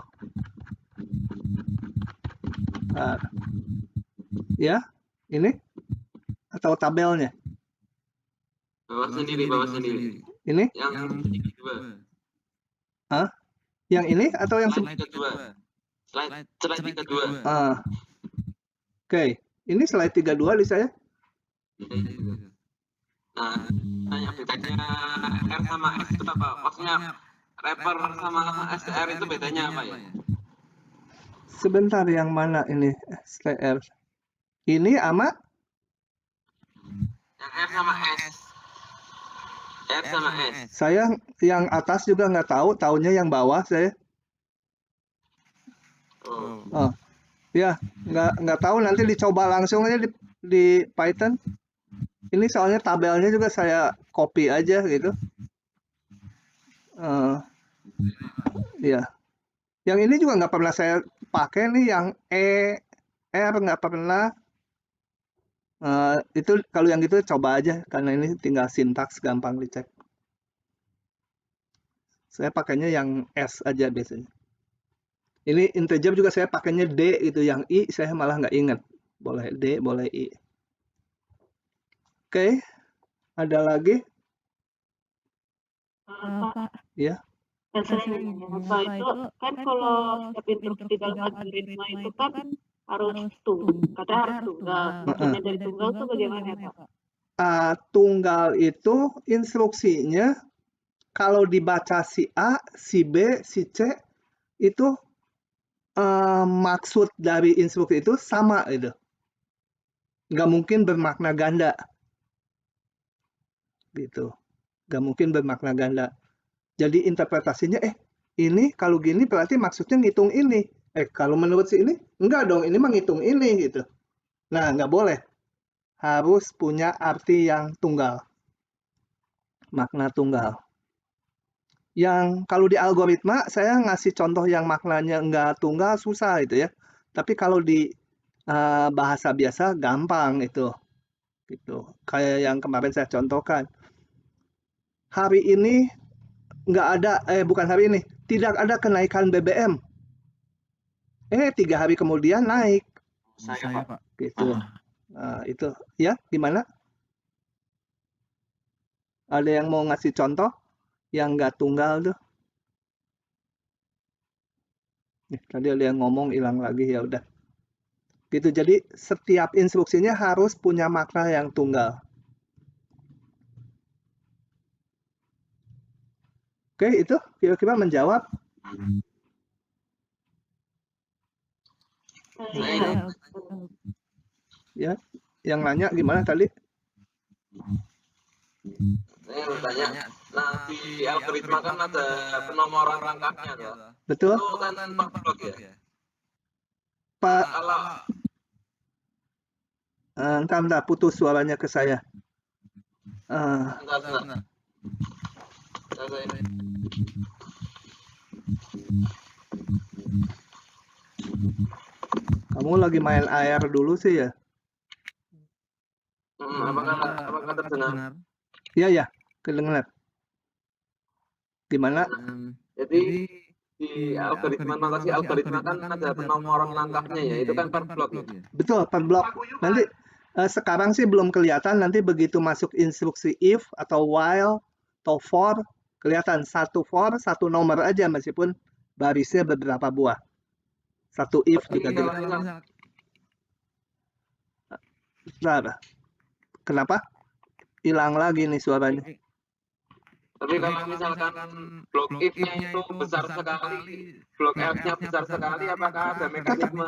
S1: Ya, ini atau tabelnya?
S7: Bawah sendiri.
S1: Ini?
S7: Yang kedua.
S1: Hah? Yang ini atau yang
S7: slide kedua? Slide kedua.
S1: Oke. Ini slide 32 di saya.
S7: Nah, tanya bedanya R sama S itu apa? Maksudnya wrapper sama STR itu bedanya apa ya?
S1: Sebentar, yang mana ini STR? Ini sama?
S7: Yang R sama S. R sama S.
S1: Saya yang atas juga nggak tahu, taunya yang bawah saya. Oh. Ya, nggak tahu, nanti dicoba langsung aja di Python. Ini soalnya tabelnya juga saya copy aja gitu. Ya. Yang ini juga nggak pernah saya pakai nih, yang R nggak pernah. Itu kalau yang gitu coba aja, karena ini tinggal sintaks, gampang dicek. Saya pakainya yang S aja biasanya. Ini integer juga saya pakainya D gitu, yang I saya malah nggak ingat. Boleh D, boleh I. Oke, ada lagi?
S8: Pak.
S1: Ya.
S8: Saya Pak, itu kan kalau step instruksi di dalam algoritma itu kan harus harus tunggal. Maksudnya dari tunggal itu bagaimana Pak?
S1: Tunggal itu instruksinya kalau dibaca si A, si B, si C itu maksud dari instruksi itu sama gitu. Nggak mungkin bermakna ganda. Gitu. Nggak mungkin bermakna ganda. Jadi interpretasinya, ini kalau gini berarti maksudnya ngitung ini. Kalau menurut si ini, enggak dong, ini mah ngitung ini gitu. Nah, nggak boleh. Harus punya arti yang tunggal. Makna tunggal. Yang kalau di algoritma, saya ngasih contoh yang maknanya nggak tunggal, susah itu ya. Tapi kalau di bahasa biasa, gampang itu. Gitu. Kayak yang kemarin saya contohkan. Hari ini nggak ada, bukan hari ini, tidak ada kenaikan BBM. 3 hari kemudian naik.
S7: Saya Pak.
S1: Gitu. Itu ya, gimana? Ada yang mau ngasih contoh yang nggak tunggal tuh? Tadi ada yang ngomong, hilang lagi, ya udah. Gitu, jadi setiap instruksinya harus punya makna yang tunggal. Oke, itu kira-kira menjawab.
S8: Iya.
S1: Ya, yang nanya gimana tadi?
S7: bertanya, nah di algoritma kan ada penomoran langkahnya tuh.
S1: Betul?
S7: Itu kan per blok ya.
S1: Pak,
S7: Kalau
S1: entar putus suaranya ke saya.
S7: bentar.
S1: Kamu lagi main air dulu sih ya?
S7: Apakah terdengar?
S1: Iya ya, kedengar. Gimana?
S7: Jadi di algoritma notasi algoritma kan ada penomoran langkahnya ya, itu kan per blok ya.
S1: Betul, per blok. Nanti sekarang sih belum kelihatan, nanti begitu masuk instruksi if atau while atau for, kelihatan satu for, satu nomor aja meskipun barisnya beberapa buah. Satu if juga kelihatan. Bentar. Kenapa? Hilang lagi nih suaranya.
S7: Tapi kalau misalkan blok if-nya itu besar sekali, blok F-nya besar sekali, apakah ada mekanisme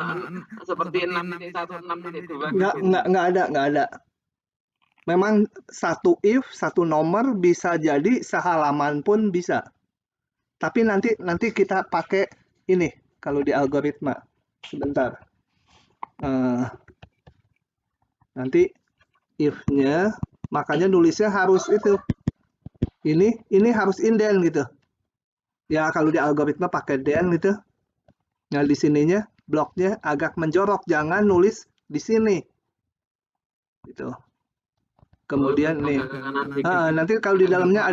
S7: seperti 6.1, 6.2?
S1: Nggak ada. Memang satu if, satu nomor bisa jadi sehalaman pun bisa. Tapi nanti kita pakai ini kalau di algoritma. Sebentar. Nanti if-nya, makanya nulisnya harus itu. Ini harus indent gitu. Ya kalau di algoritma pakai den gitu. Nah di sininya bloknya agak menjorok, jangan nulis di sini. Gitu. Kemudian nih, nanti kalau di dalamnya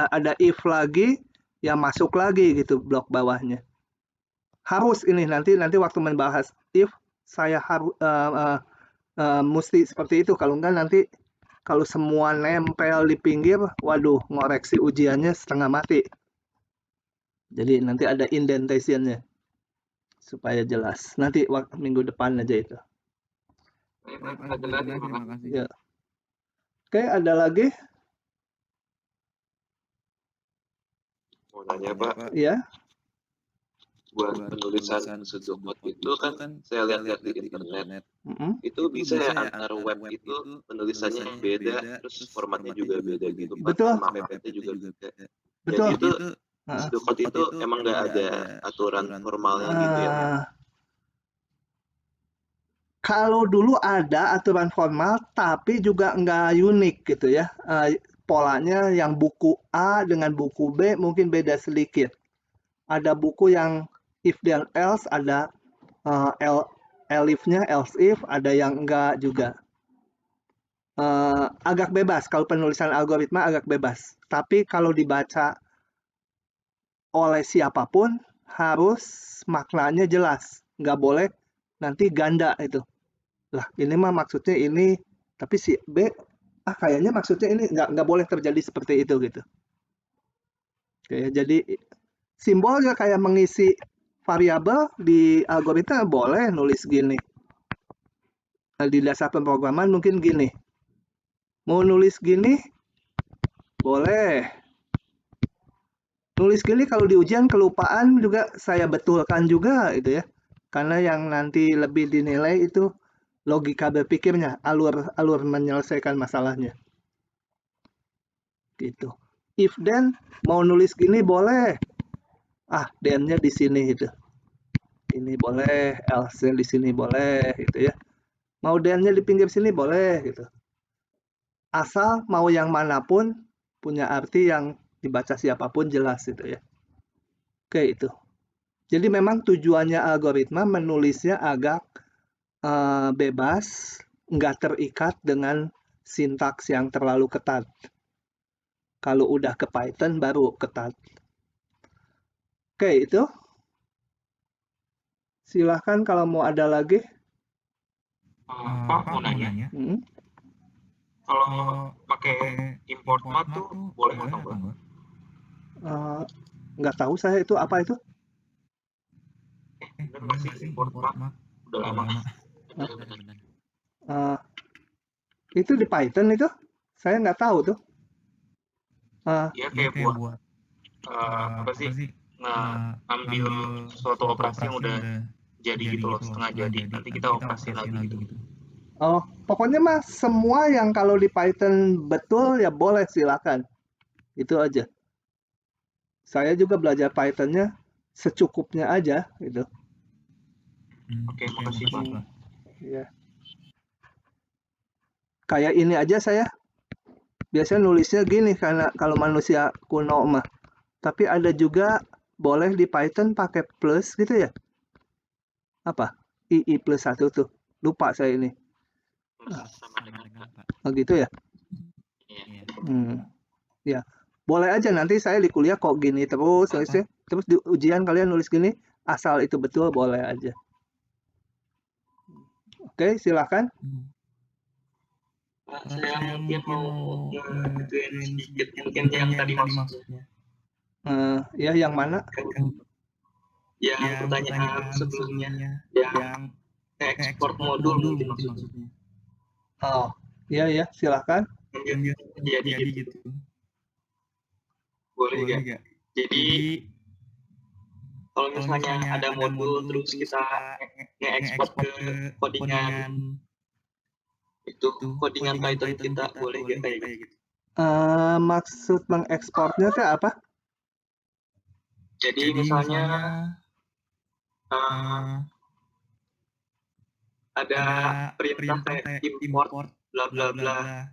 S1: ada if lagi, ya masuk lagi gitu blok bawahnya. Harus ini nanti waktu membahas if saya harus mesti seperti itu, kalau enggak nanti kalau semua nempel di pinggir, waduh, ngoreksi ujiannya setengah mati. Jadi nanti ada indentation-nya supaya jelas. Nanti minggu depan aja itu. Ya. Oke, ada lagi?
S9: Mau nanya Pak?
S1: Iya.
S9: Buat penulisan sudut itu kan saya lihat di internet. Itu bisa ya antar web itu penulisannya beda, terus formatnya juga beda gitu.
S1: Betul.
S9: Sama PPT juga beda.
S1: Betul.
S9: Jadi itu sudut itu emang nggak ada aturan formalnya gitu ya?
S1: Kalau dulu ada aturan formal, tapi juga nggak unik gitu ya. Polanya yang buku A dengan buku B mungkin beda sedikit. Ada buku yang if dan else, ada elifnya, else if, ada yang enggak juga. Agak bebas, kalau penulisan algoritma agak bebas. Tapi kalau dibaca oleh siapapun, harus maknanya jelas. Nggak boleh nanti ganda itu. Lah, ini mah maksudnya ini, tapi si B, kayaknya maksudnya ini, nggak boleh terjadi seperti itu gitu. Oke, jadi simbol juga kayak mengisi variabel di algoritma boleh nulis gini. Nah, di dasar pemrograman mungkin gini. Mau nulis gini, boleh. Nulis gini kalau di ujian kelupaan juga saya betulkan juga gitu ya. Karena yang nanti lebih dinilai itu logika berpikirnya, alur menyelesaikan masalahnya. Gitu. If then mau nulis gini boleh. Then-nya di sini gitu. Ini boleh, else-nya di sini boleh gitu ya. Mau then-nya di pinggir sini boleh gitu. Asal mau yang manapun punya arti yang dibaca siapapun jelas gitu ya. Oke itu. Jadi memang tujuannya algoritma menulisnya agak bebas, nggak terikat dengan sintaks yang terlalu ketat. Kalau udah ke Python baru ketat. Oke itu. Silahkan kalau mau ada lagi.
S6: Pak mau nanya. Kalau pakai import mat tuh boleh atau enggak?
S1: Nggak tahu saya itu apa itu.
S6: Bener nggak sih import mat? Udah lama.
S1: Itu di Python itu? Saya nggak tahu tuh.
S6: Ya kayak buat apa sih? Ngambil suatu operasi yang udah jadi gitu loh, setengah jadi. Nanti kita operasi lagi gitu.
S1: Pokoknya mah semua yang kalau di Python betul ya boleh silakan. Itu aja. Saya juga belajar Python-nya secukupnya aja gitu.
S6: Oke, makasih Pak.
S1: Ya. Kayak ini aja saya biasanya nulisnya gini karena kalau manusia kuno mah. Tapi ada juga boleh di Python pakai plus gitu ya. Apa? II plus 1 tuh. Lupa saya ini.
S9: Sama dengan Pak.
S1: Oh gitu ya?
S9: Iya.
S1: Ya. Boleh aja nanti saya di kuliah kok gini terus. Terus di ujian kalian nulis gini. Asal itu betul boleh aja. Oke, silakan.
S6: Pak, saya mungkin mau ngeduin sedikit mungkin yang tadi maksudnya.
S1: Ya, yang mana?
S6: Yang pertanyaan sebelumnya, yang ekspor modul mungkin maksudnya.
S1: Oh, iya, silakan.
S6: Jadi gitu. Boleh nggak? Jadi kalau misalnya ada modul terus kita nge-export ke codingan itu codingan Python kita boleh nggak kayak gitu?
S1: Maksud mengekspornya itu apa?
S6: Jadi misalnya ada perintah kayak import bla bla bla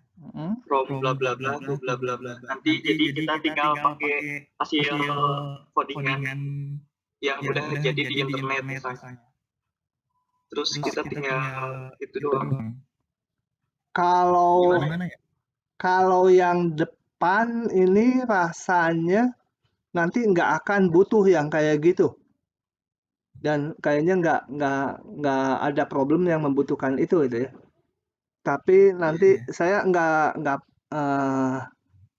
S6: from bla bla bla to bla bla bla. Nanti jadi kita tinggal pakai hasil codingan yang udah jadi di internet misalnya. Terus kita tinggal itu doang.
S1: Kalau yang depan ini rasanya nanti nggak akan butuh yang kayak gitu. Dan kayaknya nggak ada problem yang membutuhkan itu ya. Tapi nanti saya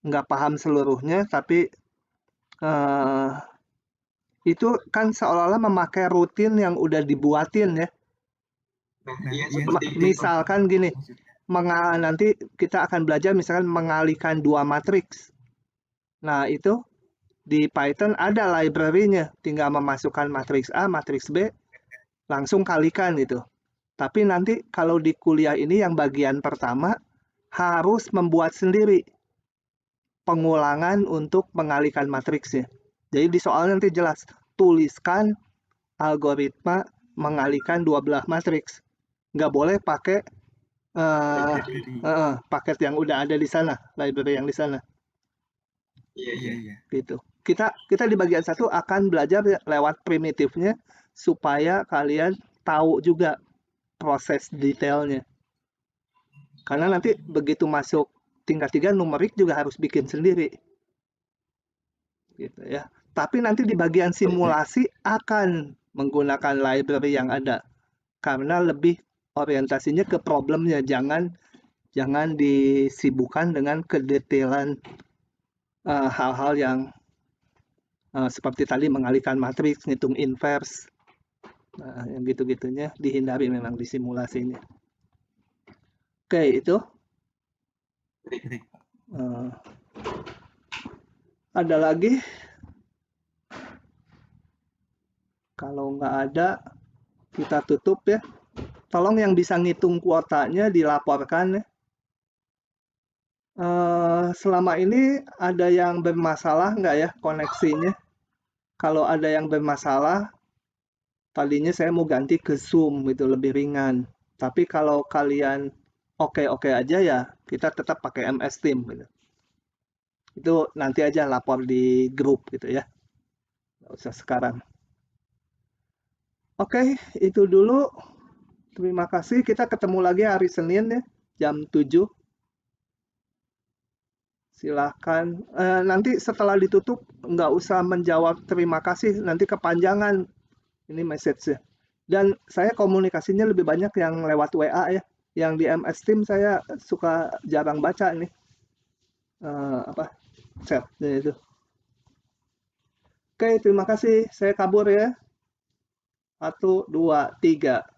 S1: nggak paham seluruhnya, tapi itu kan seolah-olah memakai rutin yang udah dibuatin ya. Misalkan gini, nanti kita akan belajar misalkan mengalihkan dua matriks. Nah itu di Python ada library-nya, tinggal memasukkan matriks A, matriks B, langsung kalikan gitu. Tapi nanti kalau di kuliah ini yang bagian pertama harus membuat sendiri pengulangan untuk mengalihkan matriksnya. Jadi di soal nanti jelas, tuliskan algoritma mengalihkan dua belah matriks. Nggak boleh pakai paket yang udah ada di sana, library yang di sana.
S6: Iya.
S1: Gitu. Kita di bagian 1 akan belajar lewat primitifnya supaya kalian tahu juga proses detailnya. Karena nanti begitu masuk tingkat 3 numerik juga harus bikin sendiri. Gitu ya. Tapi nanti di bagian simulasi akan menggunakan library yang ada. Karena lebih orientasinya ke problemnya, jangan disibukkan dengan kedetailan hal-hal yang seperti tadi mengalihkan matriks, ngitung inverse, yang gitu-gitunya dihindari memang di simulasinya. Oke, itu. Ada lagi? Kalau nggak ada, kita tutup ya. Tolong yang bisa ngitung kuotanya dilaporkan ya. Selama ini ada yang bermasalah nggak ya koneksinya? Kalau ada yang bermasalah, tadinya saya mau ganti ke Zoom itu lebih ringan. Tapi kalau kalian oke-oke aja ya, kita tetap pakai MS Team gitu. Itu nanti aja lapor di grup gitu ya. Nggak usah sekarang. Oke, itu dulu. Terima kasih. Kita ketemu lagi hari Senin ya, jam 7. Silahkan. Nanti setelah ditutup, nggak usah menjawab terima kasih. Nanti kepanjangan ini message-nya. Dan saya komunikasinya lebih banyak yang lewat WA ya. Yang di MS Team saya suka jarang baca nih. Chat-nya itu. Oke, terima kasih. Saya kabur ya. 1, 2, 3.